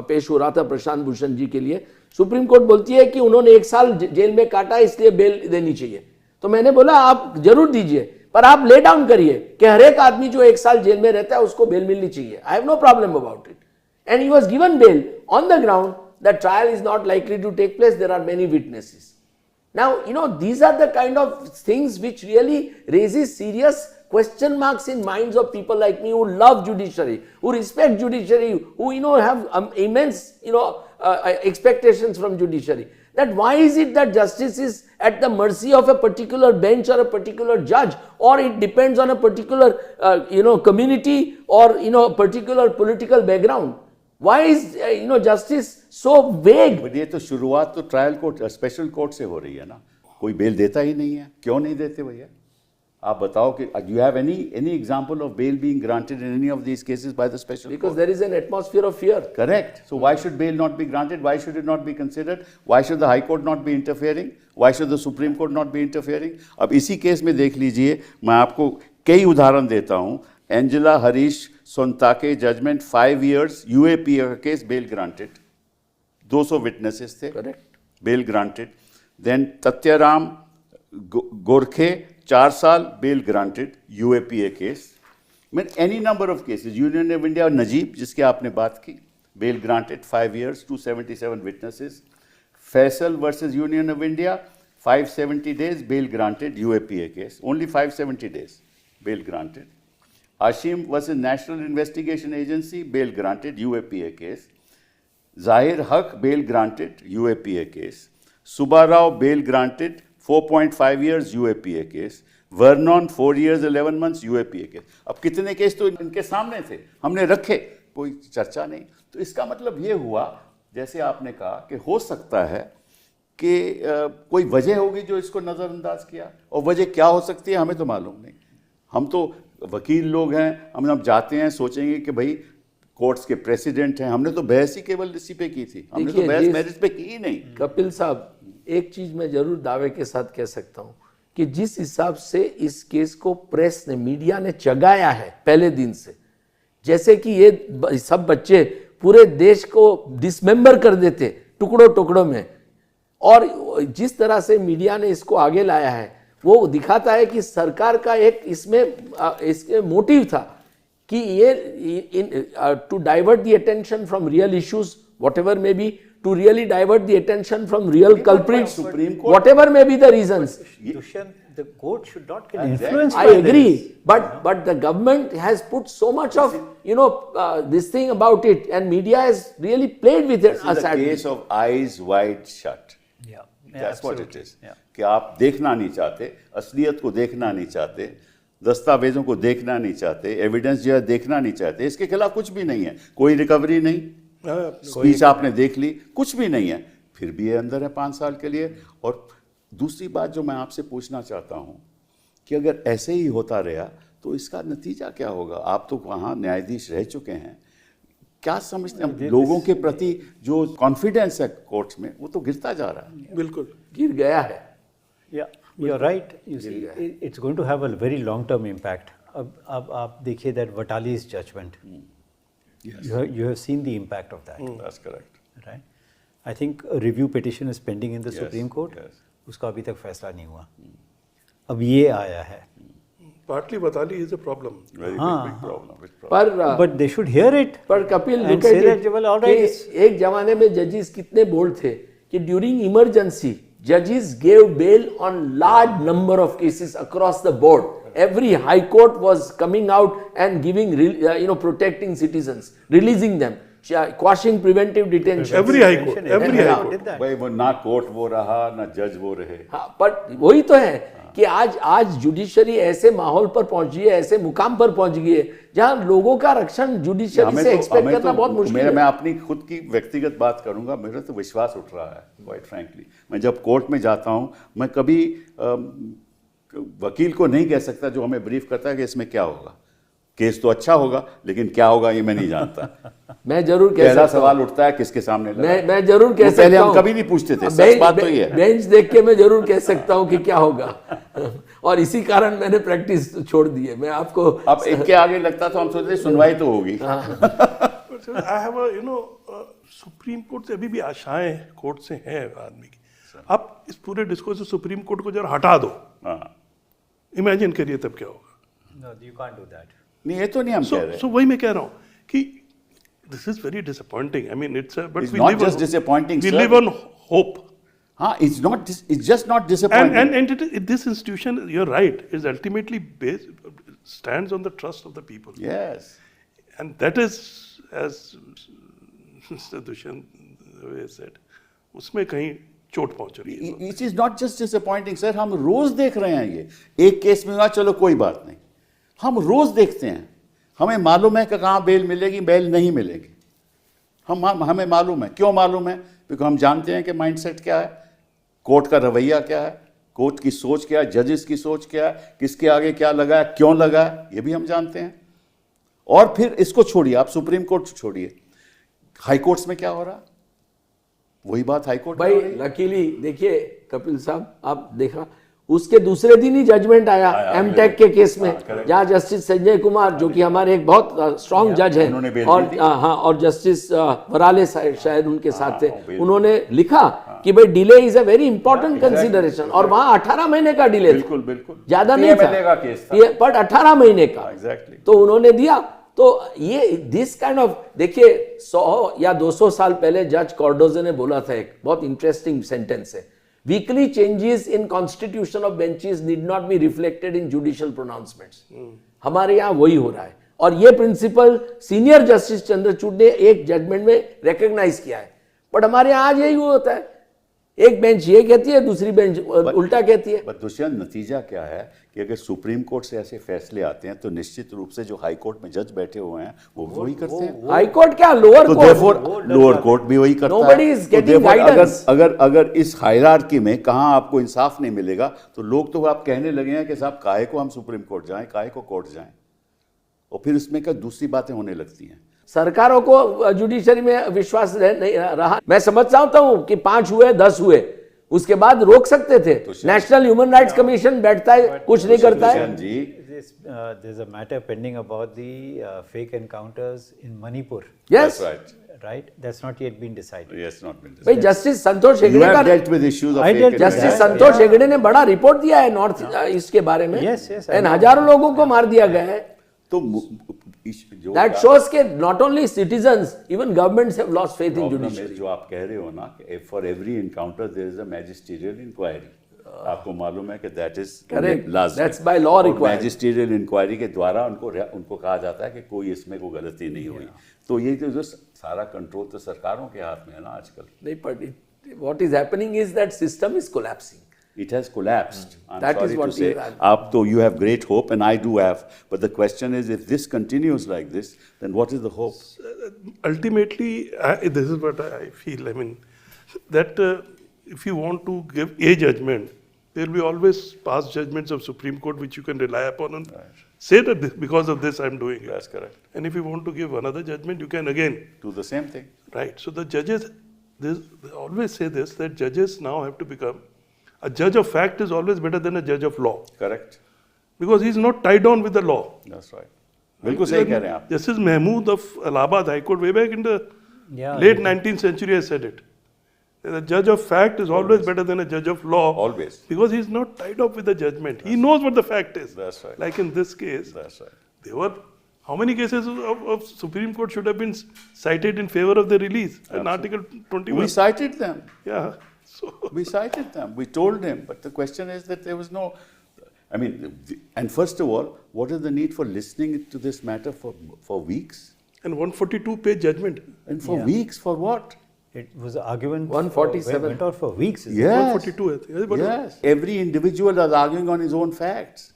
पेश हो रहा था प्रशांत भूषण जी के लिए. सुप्रीम कोर्ट बोलती है कि उन्होंने 1 साल जेल में काटा इसलिए बेल देनी चाहिए. तो मैंने बोला आप जरूर दीजिए, पर आप ले डाउन करिए कि हर एक आदमी जो 1 साल जेल में रहता है उसको बेल मिलनी चाहिए. I have no problem about it. And he was given bail on the ground that trial is not likely to take place, there are many witnesses. Now, these are the kind of things which really raises serious question marks in minds of people like me who love judiciary, who respect judiciary, who, have immense, expectations from judiciary. That why is it that justice is at the mercy of a particular bench or a particular judge, or it depends on a particular, community or, particular political background? Why is justice so vague? But ये तो शुरुआत तो trial court special court से हो रही है ना. कोई बेल देता ही नहीं है. क्यों नहीं देते भैया? आप बताओ कि you have any example of bail being granted in any of these cases by the special court? Because there is an atmosphere of fear. Correct. So why should bail not be granted? Why should it not be considered? Why should the High Court not be interfering? Why should the Supreme Court not be interfering? अब इसी case में देख लीजिए, मैं आपको कई उदाहरण देता हूँ. Angela Harish Sontakke judgment 5 years UAPA का केस, बेल ग्रांटेड. 200 विटनेसेस थे, bail granted. Then Tathyaram Gorakhe 4 साल, बेल ग्रांटेड, UAPA केस. मैं any number of cases, Union of India Najeeb जिसकी आपने बात की, bail granted 5 years, 277 witnesses. Faisal versus Union of India 570 days, bail granted, UAPA case, only 570 days, bail granted. Ashim versus National Investigation Agency, bail granted, UAPA case. Zahir Haq, bail granted, UAPA case. Subba Rao, bail granted, 4.5 years, UAPA case. Vernon, 4 years, 11 months, UAPA case. अब कितने case तो इनके सामने थे, हमने रखे, कोई चर्चा नहीं. तो इसका मतलब ये हुआ, जैसे आपने कहा कि हो सकता है कि कोई वजह होगी जो इसको नज़रअंदाज किया, और वजह क्या हो सकती है हमें तो मालूम नहीं. हम तो वकील लोग हैं, हम जाते हैं सोचेंगे कि भाई कोर्ट्स के प्रेसिडेंट हैं. हमने तो बहस ही केवल इसी पे की थी, हमने तो बहस मेरिट पे की ही नहीं. कपिल साहब, एक चीज मैं जरूर दावे के साथ कह सकता हूं कि जिस हिसाब से इस केस को प्रेस ने, मीडिया ने चगाया है पहले दिन से, जैसे कि ये सब बच्चे पूरे देश को डिसमेंबर कर देते टुकड़ों टुकड़ों में, और जिस तरह से मीडिया ने इसको आगे लाया है वो दिखाता है कि सरकार का एक इसके मोटिव था कि ये to divert the attention from real issues, whatever may be, to really divert the attention from real culprits, whatever may be the reasons. The court should not get influenced. I agree, but the government has put so much of this thing about it, and media has really played with it. This is a case of eyes wide shut. Yeah, That's what it is. Yeah. कि आप देखना नहीं चाहते, असलियत को देखना नहीं चाहते, दस्तावेजों को देखना नहीं चाहते, एविडेंस जो है देखना नहीं चाहते. इसके खिलाफ कुछ भी नहीं है, कोई रिकवरी नहीं, स्पीच आपने देख ली, कुछ भी नहीं है, फिर भी ये अंदर है 5 साल के लिए. और दूसरी बात जो मैं आपसे पूछना चाहता हूँ कि अगर ऐसे ही होता रहा तो इसका नतीजा क्या होगा? आप तो वहाँ न्यायाधीश रह चुके हैं, क्या समझते हैं? लोगों के प्रति जो कॉन्फिडेंस है कोर्ट्स में वो तो गिरता जा रहा है. बिल्कुल गिर गया है. Yeah, you're right. You see, it's going to have a very long-term impact. अब आप देखिए that Vatali's judgment. Yes. You have seen the impact of that, That's correct. right? I think a review petition is pending in the Yes, Supreme Court. yes. उसका अभी तक फैसला नहीं हुआ. अब ये आया है. partly Vatali is a problem. Very big problem. Big problem. पर But they should hear it. पर Kapil and look say at that, it, well, all right, कि it's- एक जमाने में जजेस कितने बोल्ड थे कि during emergency judges gave bail on large number of cases across the board. Every high court was coming out and giving protecting citizens, releasing them, quashing preventive detention. Every high court, every high court. did that. भाई वो ना court वो रहा ना जज वो रहे. हाँ, पर वही तो है कि आज जुडिशरी ऐसे माहौल पर पहुंच गई है, ऐसे मुकाम पर पहुंच गई है जहां लोगों का रक्षण जुडिशरी से एक्सपेक्ट करना बहुत मुश्किल है. मैं अपनी खुद की व्यक्तिगत बात करूंगा, मेरा तो विश्वास उठ रहा है क्वाइट फ्रैंकली. मैं जब कोर्ट में जाता हूं, मैं कभी वकील को नहीं कह सकता जो हमें ब्रीफ करता है कि इसमें क्या होगा. केस तो अच्छा होगा लेकिन क्या होगा ये मैं नहीं जानता. मैं जरूर कह पहला सकता सवाल उठता है किसके सामने लगा. मैं जरूर कह सकता हूं. पहले हम कभी नहीं पूछते थे, सच बात तो ये है. बेंच देख के मैं जरूर कह सकता हूं कि क्या होगा. और इसी कारण मैंने प्रैक्टिस छोड़ दी है. मैं आपको अब इनके आगे लगता तो हम सोचते सुनवाई तो होगी. आई हैव सुप्रीम कोर्ट से अभी भी आशाएं कोर्ट से हैं आदमी की. आप इस पूरे डिस्कोर्स से सुप्रीम कोर्ट को जरा हटा दो, हाँ, इमेजिन करिए तब क्या होगा। No, you can't do that. नहीं ये तो नहीं हम कह रहे। So वही मैं कह रहा हूँ कि this is very disappointing. I mean, but It's we not live just on, disappointing, we sir. live on hope. हाँ, it's just not disappointing. And this institution, you're right, is ultimately stands on the trust of the people. Yes. And that is, as Mr. Dushyant said, उसमें कहीं चोट पहुंच रही है। It is not just disappointing, sir. हम रोज देख रहे हैं ये। एक केस में हुआ, चलो कोई बात नहीं। हम रोज देखते हैं। हमें मालूम है कि कहाँ बेल मिलेगी, बेल नहीं मिलेगी। हमें मालूम है। क्यों मालूम है? क्योंकि हम जानते हैं कि माइंडसेट क्या है, कोर्ट का रवैया क्या है, कोर्ट की सोच क्या है, जजेस की सोच क्या है, किसके आगे क्या लगा है, क्यों लगा है, ये भी हम जानते हैं। और फिर इसको छोड़िए, आप सुप्रीम कोर्ट छोड़िए, हाई कोर्ट्स में क्या हो रहा है? वही बात हाई कोर्ट भाई लकीली देखिए कपिल साहब, आप देखा उसके दूसरे दिन ही जजमेंट आया एमटेक के केस में, जहां जस्टिस संजय कुमार जो कि हमारे एक बहुत स्ट्रांग जज है, और हाँ, और जस्टिस वराले शायद उनके साथ थे, उन्होंने लिखा कि भाई delay is a very important consideration, और वहां 18 महीने का डिले था, बिल्कुल बिल्कुल ज्यादा नहीं था, बट 18 महीने का, तो उन्होंने दिया। तो ये दिस काइंड ऑफ, देखिए 100 या 200 साल पहले जज कॉर्डोजे ने बोला था, एक बहुत इंटरेस्टिंग सेंटेंस है, weekly changes in constitution of benches need not be reflected in judicial pronouncements. हमारे यहाँ वही हो रहा है, और ये प्रिंसिपल सीनियर जस्टिस चंद्रचूड़ ने एक जजमेंट में रिकॉग्नाइज किया है, बट हमारे यहाँ आज यही होता है, एक बेंच ये कहती है, दूसरी बेंच उल्टा कहती है। बट दुष्यंत, नतीजा क्या है कि अगर सुप्रीम कोर्ट से ऐसे फैसले आते हैं तो निश्चित रूप से जो हाई कोर्ट में जज बैठे हुए हैं वो वही करते हैं। हाई कोर्ट क्या, लोअर तो कोर्ट, लोअर कोर्ट भी वही करता Nobody है। is तो getting guidance. अगर इस हायरार्की में कहाँ आपको इंसाफ नहीं मिलेगा तो लोग तो आप कहने लगे हैं कि साहब काहे को हम सुप्रीम कोर्ट जाएं, काहे को कोर्ट जाएं, और फिर इसमें क्या दूसरी बातें होने लगती हैं। सरकारों को जुडिशरी में विश्वास नहीं रहा। मैं समझ सकता हूँ कि 5 हुए 10 हुए, उसके बाद रोक सकते थे। नेशनल ह्यूमन राइट्स कमीशन बैठता है, कुछ नहीं करता है। There's a matter pending about the fake encounters in Manipur. Yes, right. That's not yet been decided. Yes, not been decided. भाई justice Santosh You Hegde have का, dealt with issues of I fake dealt with encounters. Justice Santosh Hegde ने बड़ा report दिया है north east के बारे में, Yes, yes, I and know. हजारों लोगों को मार दिया गया है। तो जो That shows के not only citizens, even governments have lost faith in problem है judiciary. जो आप कह रहे हो ना कि for every encounter there is a magisterial inquiry. आपको मालूम है कि that is Correct. Last, That's by law required. Magisterial inquiry के द्वारा उनको कहा जाता है कि कोई इसमें कोई गलती नहीं हुई। तो ये जो सारा कंट्रोल तो सरकारों के हाथ में है ना आजकल। नहीं, but what is happening is that system is collapsing. It has collapsed. I'm That is sorry what to say. we have. आप तो you have great hope and I do have, but the question is if this continues like this, then what is the hope? Ultimately, this is what I feel. I mean, that if you want to give a judgment, there will be always past judgments of Supreme Court which you can rely upon and say that because of this I'm doing it. That's correct. And if you want to give another judgment, you can again. Do the same thing. Right. So the judges, they always say this, that judges now have to become, a judge of fact is always better than a judge of law. Correct. Because he's not tied down with the law. That's right. बिल्कुल सही कह रहे हैं आप। Justice Mahmood of Allahabad High Court way back in the Yeah, late 19th century has said it. That a judge of fact is always better than a judge of law. Always. Because he's not tied up with the judgment. He knows what the fact is. That's right. Like in this case, That's right. there were, how many cases of Supreme Court should have been cited in favor of the release? In Article 21. We cited them. Yeah. So, We cited them. We told him. But the question is that there was no. I mean, and first of all, what is the need for listening to this matter for weeks? and 142-page judgment. And for weeks, for what? It was an argument. 147. Went on for weeks. Isn't it? Yes. 142, I think. But Yes. Every individual is arguing on his own facts.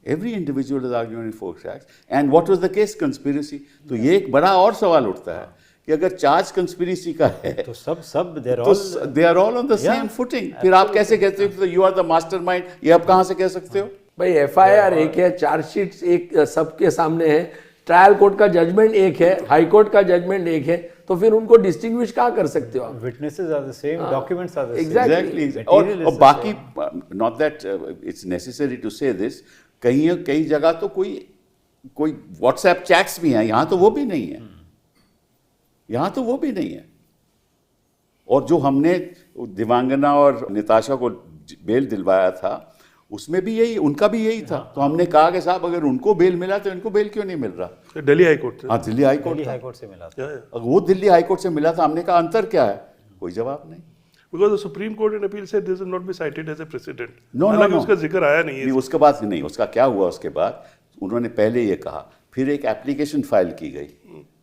Every individual is arguing on his own facts. And what was the case? Conspiracy. तो ये एक बड़ा और सवाल उठता है कि अगर चार्ज कंस्पिरेसी का है तो सब they're तो all they are all on the same footing. फिर आप कैसे कहते हो कि यू आर द मास्टरमाइंड? ये आप कहाँ से कह सकते हो? भाई एफआईआर एक है, चार्जशीट एक सबके सामने है, ट्रायल कोर्ट का जजमेंट एक है, हाई कोर्ट का जजमेंट एक है, तो फिर उनको डिस्टिंग्विश कहाँ कर सकते हो आप? witnesses are the same, documents are the Exactly. same. और Material is the बाकी same. Not that it's necessary to say this, कई जगह तो कोई व्हाट्सएप चैट्स भी हैं, यहाँ तो वो भी नहीं है, यहाँ तो वो भी नहीं है। और जो हमने दिवांगना और निताशा को बेल दिलवाया था उसमें भी यही, उनका भी यही था। तो हमने कहा कि साहब अगर उनको बेल मिला तो इनको बेल क्यों नहीं मिल रहा? दिल्ली हाई कोर्ट से। हाँ, दिल्ली हाई कोर्ट दिल्ली था। हाई कोर्ट से मिला था। अगर वो दिल्ली हाई कोर्ट से मिला था, हमने कहा अंतर क्या है? कोई जवाब नहीं। Because the Supreme Court in appeal said this will not be cited as a precedent. No, हालांकि no. उसका जिक्र आया नहीं नहीं, है। उसके बाद नहीं, उसका क्या हुआ उसके बाद, उन्होंने पहले ये कहा, फिर एक एप्लीकेशन फाइल की गई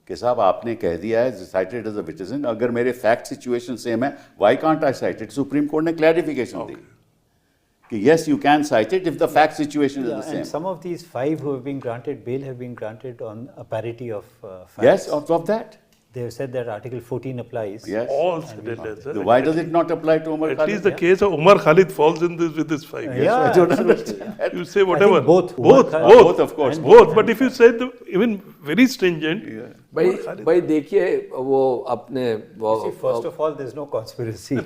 कि साहब आपने कह दिया है साइटेड एज अ विटनेस, अगर मेरे फैक्ट सिचुएशन सेम है, why can't I site it? Supreme court ने क्लैरिफिकेशन दी कि yes you can cite it if the fact situation is the And same. some of these 5 who have been granted bail have been granted on a parity of facts. Yes, of that. They have said that Article 14 applies. Yes. All said it as So why does it not apply to Umar At Khalid? least the case of Umar Khalid falls in this with this 5 years. Yeah, I don't absolutely. understand. You say whatever. both. Both. Both, of course. And Both. But if you say the even very stringent, भाई देखिए वो अपने See, first of all, there's no conspiracy.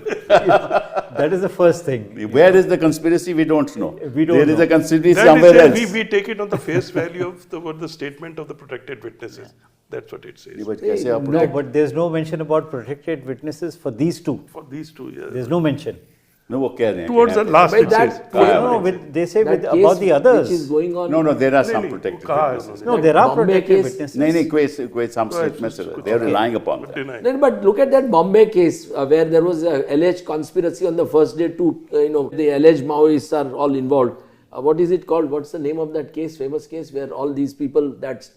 That is the first thing. Where is the conspiracy? We don't know. We don't There is know. a conspiracy that somewhere is else. we take it on the face value of the statement of the protected witnesses. That's what it says. But कैसे आप No, but there's no mention about protected witnesses for these two. For these 2 years. There's no mention. No, वो कह रहे हैं Towards कि the last By it that says. case- No, they say that case about the others. which is going on. no, there are some नहीं, protected वो कहा है witnesses. उन्होंने। No, there are Bombay protected case- witnesses. नहीं, कोई some statements they are relying upon that. Deny. Then, but look at that Bombay case where there was a alleged conspiracy on the first day to, the alleged Maoists are all involved. What is it called? What's the name of that case? Famous case where all these people, that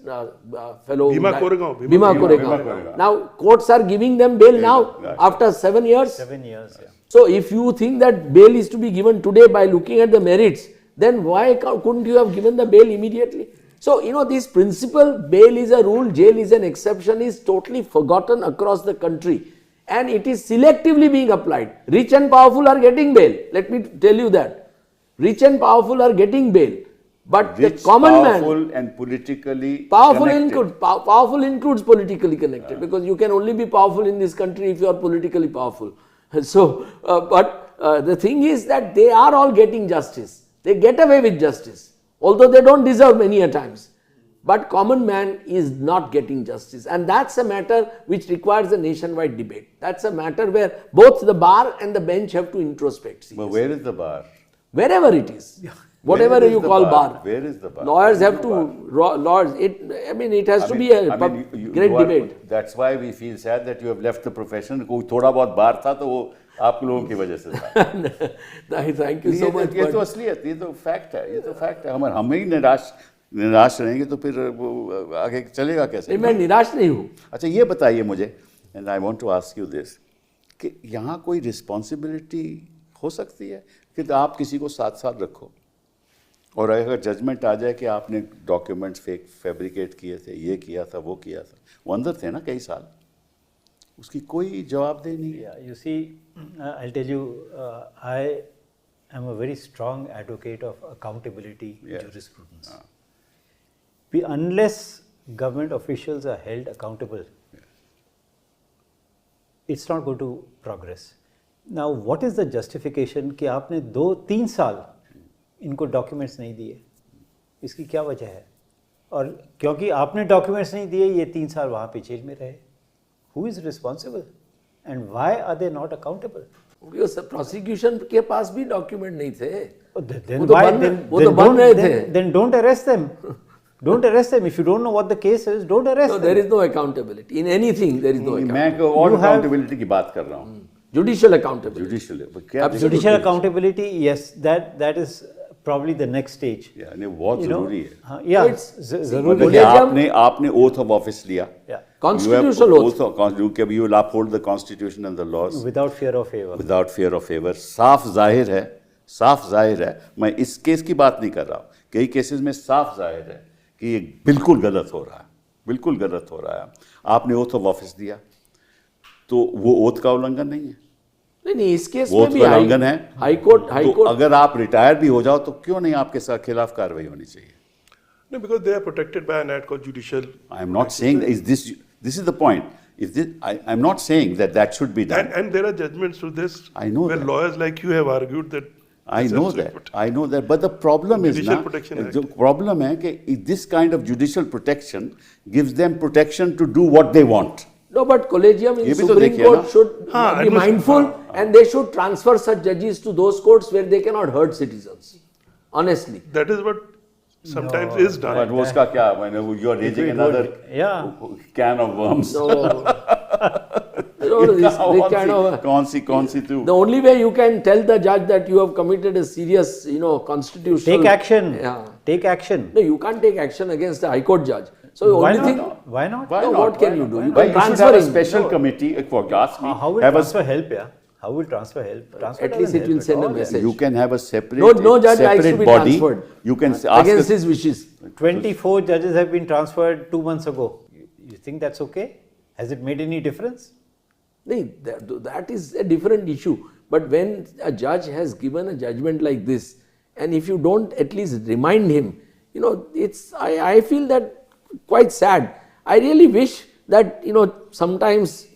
fellow. Bhima that- Koregaon, Bhima Bhima Koregaon. Koregaon. Now, courts are giving them bail now right. after 7 years. 7 years, yeah. So, if you think that bail is to be given today by looking at the merits, then why couldn't you have given the bail immediately? So, this principle, bail is a rule, jail is an exception, is totally forgotten across the country. And it is selectively being applied. Rich and powerful are getting bail. Let me tell you that. Rich and powerful are getting bail. But Rich, the common powerful man, and politically powerful connected. powerful includes politically connected, because you can only be powerful in this country if you are politically powerful. So, the thing is that they are all getting justice. They get away with justice, although they don't deserve many a times. But common man is not getting justice, and that's a matter which requires a nationwide debate. That's a matter where both the bar and the bench have to introspect. But seriously. where is the bar? Wherever it is, whatever Where is you the call bar? bar. Where is the bar? Lawyers There have is to, no bar. lawyers, it has to be a great debate. That's why we feel sad that you have left the profession. कोई थोड़ा बहुत बार था तो वो आप लोगों की वजह से था। Thank you so much. ये but- तो असलियत, ये तो फैक्ट है, ये तो फैक्ट है। हम ही निराश रहेंगे तो फिर वो आगे चलेगा कैसे? नहीं, मैं निराश नहीं हूँ। अच्छा, ये बताइए मुझे, and I want to ask you this, कि यहाँ कोई रिस्पॉन्सिबिलिटी हो सकती है कि आप किसी को 7 साल रखो और अगर जजमेंट आ जाए कि आपने डॉक्यूमेंट्स फैब्रिकेट किए थे, ये किया था, वो किया था, वो अंदर थे ना कई साल, उसकी कोई जवाबदेही नहीं है। Yeah, you see, I'll tell you, I am a very strong advocate of accountability Yeah. jurisprudence. Unless government officials are held accountable, it's not going to progress. Now, what is the justification कि आपने 2-3 साल इनको documents नहीं दिए? इसकी क्या वजह है? और क्योंकि आपने डॉक्यूमेंट्स नहीं दिए, ये 3 साल वहाँ पे जेल में रहे. Who is responsible? And why are they not accountable? Because prosecution के पास भी डॉक्यूमेंट नहीं थे। Then वो तो why? बन- Then, वो तो then बन don't, रहे then, थे। then don't arrest them. Don't arrest them. If you don't know what the case is, don't arrest So them. there is no accountability in anything. There is no मैं accountability. और You have- accountability की बात कर रहा हूँ, Judicial accountability. Judicial क्या Absolutely. Judicial accountability, yes, that is probably the next stage. यानी बहुत You know, जरूरी है। हाँ, yeah, So it's- जरूरी मतलब कि है. Collegium- आपने oath of office लिया, Yeah, Constitutional oath. you will uphold the constitution and the laws without fear of favor. without fear of favor। साफ जाहिर है, मैं इस केस की बात नहीं कर रहा हूँ, कई केसेस में साफ जाहिर है कि ये बिल्कुल गलत हो रहा है, आपने ओथ ऑफ ऑफिस दिया तो वो ओथ का उल्लंघन नहीं है, नहीं, इस केस वो में भी तो उल्लंघन है। हाई कोर्ट तो अगर आप रिटायर भी हो जाओ तो क्यों नहीं आपके साथ खिलाफ कार्रवाई होनी चाहिए? No, because they are protected by an act called judicial. I am not saying this is the point. If this, I'm not saying that should be done. And there are judgments to this. I know where that. lawyers like you have argued that. I know that, but the problem is Judicial ना, Protection Act. जो problem है कि this kind of judicial protection gives them protection to do what they want. No, but collegium in ये भी तो Supreme देखिए Court ना। should हाँ, be admission- mindful and they should transfer such judges to those courts where they cannot hurt citizens. honestly. That is what sometimes is done. But वो उसका क्या मैंने you are raising another can of worms. So, this kind of, कौन सी तू? the only way you can tell the judge that you have committed a serious, constitutional. Take action. Yeah. Take action. No, you can't take action against the High Court judge. So Why only not? thing. Why not? Why No, not? what can you do? You Why can you should transfer have a him. special No. committee. If you ask me, How will have a transfer help? Yeah. How will transfer help? Transfer At least doesn't it will help send at a all, yeah. message. You can have a separate, No judge likes to separate be body. transferred. You can ask Against his wishes. 24 judges have been transferred 2 months ago. You think that's okay? Has it made any difference? No, that is a different issue. But when a judge has given a judgment like this, and if you don't at least remind him, I feel that quite sad. I really wish that, sometimes,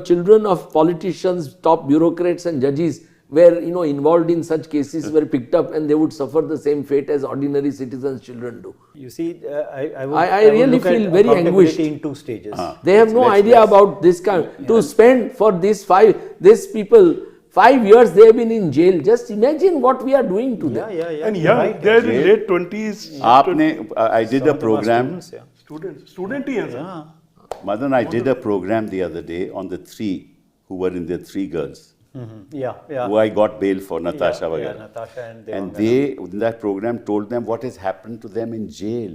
children of politicians, top bureaucrats and judges were, involved in such cases, were picked up and they would suffer the same fate as ordinary citizens' children do. You see, I I really look at feel very accountability anguished. in 2 stages. They have no idea about this kind. To spend for these people 5 years they have been in jail. Just imagine what we are doing to them. Yeah. And you're young, right. they are in late 20s. I did Some a of them are program. students, yeah. Student ही हैं, sir. Yeah. Madan, I did a program the other day on the 3 who were in the 3 girls Yeah. who I got bail for, Natasha Yeah, वगैरह. Natasha and And they, in that program, told them what has happened to them in jail.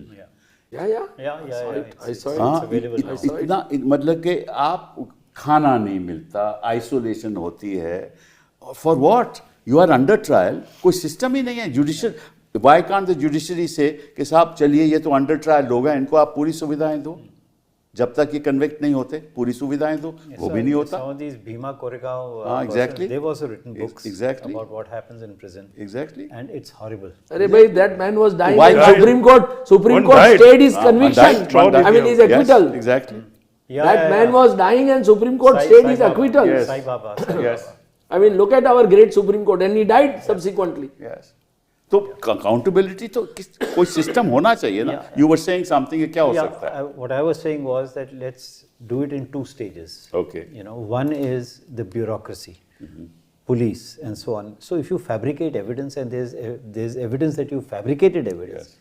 Yeah. Yeah. I saw it. हाँ, available now. इतना मतलब कि आप खाना नहीं मिलता, isolation होती है, for what? You are under trial, कोई सिस्टम ही नहीं है judicial. Why can't the judiciary say कि साहब चलिए ये तो अंडर ट्रायल लोग हैं, इनको आप पूरी सुविधाएं दो, जब तक ये कन्विक्ट नहीं होते पूरी सुविधाएं दो, वो भी नहीं होता. Some of these Bhima Koregaon exactly. they've also written books Exactly. about what happens in prison. Exactly. And it's horrible. Arey bhai, that man was dying Why and died? Supreme One Court died. stayed his One conviction. died, one died. I mean his acquittal. Yes, exactly. That man was dying and Supreme Court stayed his acquittal. Yes. Sai Baba. Yes. I mean, look at our great Supreme Court, and he died subsequently. Yes. तो accountability तो कोई system होना चाहिए ना. You were saying something, क्या हो सकता है? What I was saying was that let's do it in 2 stages. Okay. One is the bureaucracy, police, and so on. So if you fabricate evidence and there's evidence that you fabricated evidence,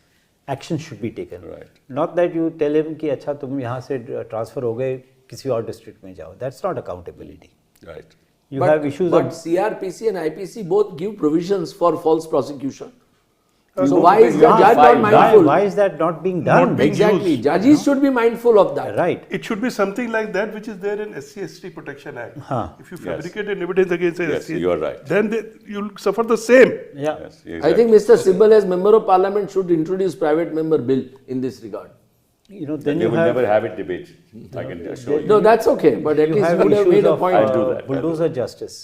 action should be taken. Right. Not that you tell him कि अच्छा तुम यहाँ से transfer हो गए किसी और district में जाओ. That's not accountability. Right. You have issues but of CRPC and IPC both give provisions for false prosecution. So no, why but is you the have to judge file. not mindful? why is that not being done? Not being Exactly. used. Judges should be mindful of that. Right. It should be something like that which is there in SC/ST Protection Act. If you Yes. fabricate an evidence against a Yes, SC, you are right. then you'll suffer the same. Yeah. Yes, I exactly. think Mr. Sibal as Member of Parliament should introduce private member bill in this regard. Then They you will have never have it debate. I can assure you. No, that's okay, but at you least have you would have issues made a of point. I'll do that. bulldozer justice,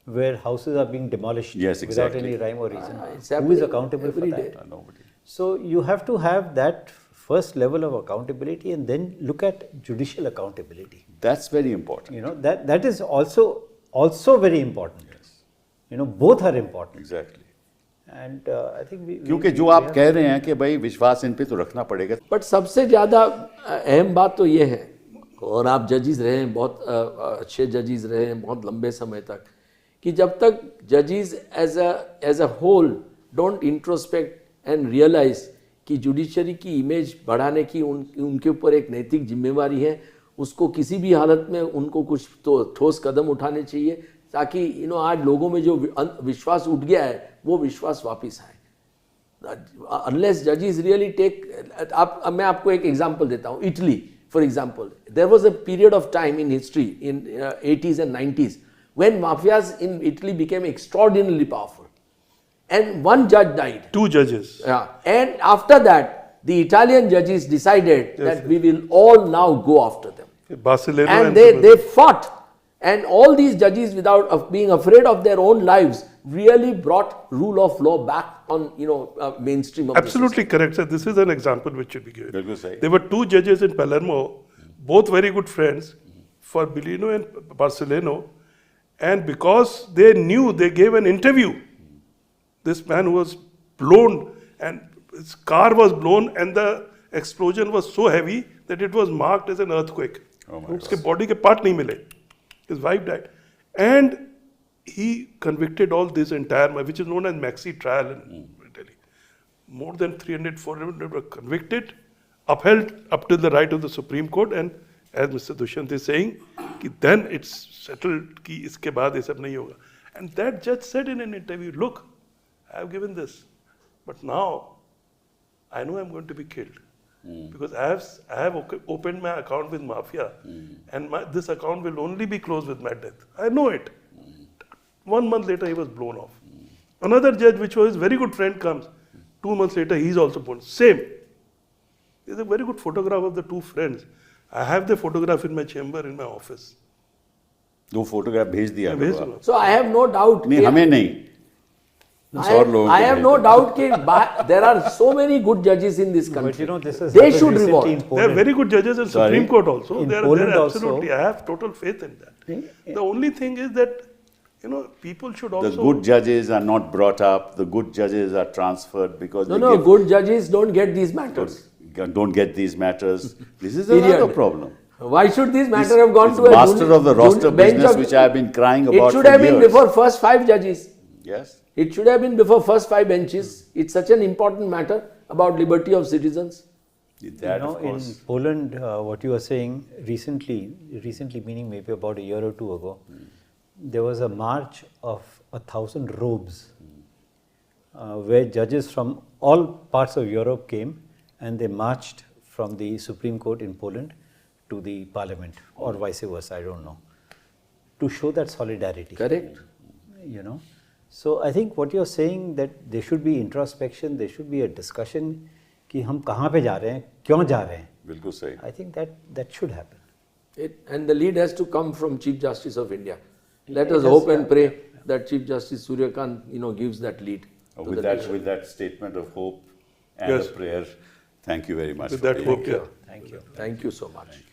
where houses are being demolished Yes, without exactly. any rhyme or reason. It's Who happening is accountable for every that? day. Nobody. So you have to have that first level of accountability, and then look at judicial accountability. That's very important. That is also very important. Both are important. Exactly. And I think क्योंकि जो आप कह रहे हैं कि भाई विश्वास इन पे तो रखना पड़ेगा. बट सबसे ज़्यादा अहम बात तो ये है, और आप जजेस रहे हैं, बहुत अच्छे जजेस रहे हैं बहुत लंबे समय तक, कि जब तक जजेस as a whole don't introspect and realize कि जुडिशरी की इमेज बढ़ाने की उनके ऊपर एक नैतिक जिम्मेवारी है, उसको किसी भी हालत में उनको कुछ तो ठोस कदम उठाने चाहिए, ताकि आज लोगों में जो विश्वास उठ गया है वो विश्वास वापस आए. अनलेस जजेस रियली टेक, मैं आपको एक एग्जांपल देता हूँ. Italy, for example, there was a period of time in history in 80s and 90s when mafias in Italy became extraordinarily powerful, and one judge died. 2 judges. Yeah. And after that, the Italian judges decided that we will all now go after them. Barcelona And they fought. And all these judges, without being afraid of their own lives, really brought rule of law back on mainstream of Absolutely correct, sir. This is an example which should be given. बिल्कुल सही. There were 2 judges in Palermo, both very good friends, Forbellino and Barcelona, and because they knew, they gave an interview. This man was blown, and his car was blown, and the explosion was so heavy that it was marked as an earthquake. Oh my उसके body के part नहीं मिले. His wife died, and he convicted all this entire, which is known as maxi trial in Italy. more than 300, 400 were convicted, upheld up till the right of the Supreme Court, and as Mr. Dushyant is saying, कि then it's settled कि इसके बाद ये सब नहीं होगा. And that judge said in an interview, look, I have given this, but now I know I'm going to be killed. Because I have opened my account with Mafia, and this account will only be closed with my death. I know it. 1 month later, he was blown off. Another judge, which was his very good friend, comes. 2 months later, he's also blown. Same. There's a very good photograph of the two friends. I have the photograph in my chamber, in my office. वो photograph भेज दिया मैं भेज करो दूंगा. So I have no doubt. नहीं, हमें नहीं. और लोगों I को have भेज no दो. doubt that there are so many good judges in this country. But you know, this is They happened should recently revolt. in There are Poland. very good judges in Sorry? Supreme Court also. In They're Poland also. absolutely. I have total faith in that. The only thing is that, people should The also. good judges are not brought up. The good judges are transferred because No, they no, give good judges don't get these matters. don't get these matters. This is Period. another problem. Why should this matter This have gone is to a master of the roster bench business of- which I have been crying It about should for have been years. before first 5 judges. Yes. It should have been before first 5 benches. It's such an important matter about liberty of citizens. That, You know, of in course. Poland, what you were saying recently meaning maybe about a year or two ago, there was a march of 1,000 robes where judges from all parts of Europe came and they marched from the Supreme Court in Poland to the parliament or vice versa, I don't know, to show that solidarity. Correct? You know, so I think what you're saying that there should be introspection, there should be a discussion कि हम कहाँ पे जा रहे हैं, क्यों जा रहे हैं. बिल्कुल सही. I think that should happen. And the lead has to come from Chief Justice of India. Let It us does, hope and yeah, pray that Chief Justice Surya Kant, gives that lead. to With the that, nation. with that statement of hope and Yes. a prayer, thank you very much. With for that being hope, here. yeah. Thank you. Thank you so much.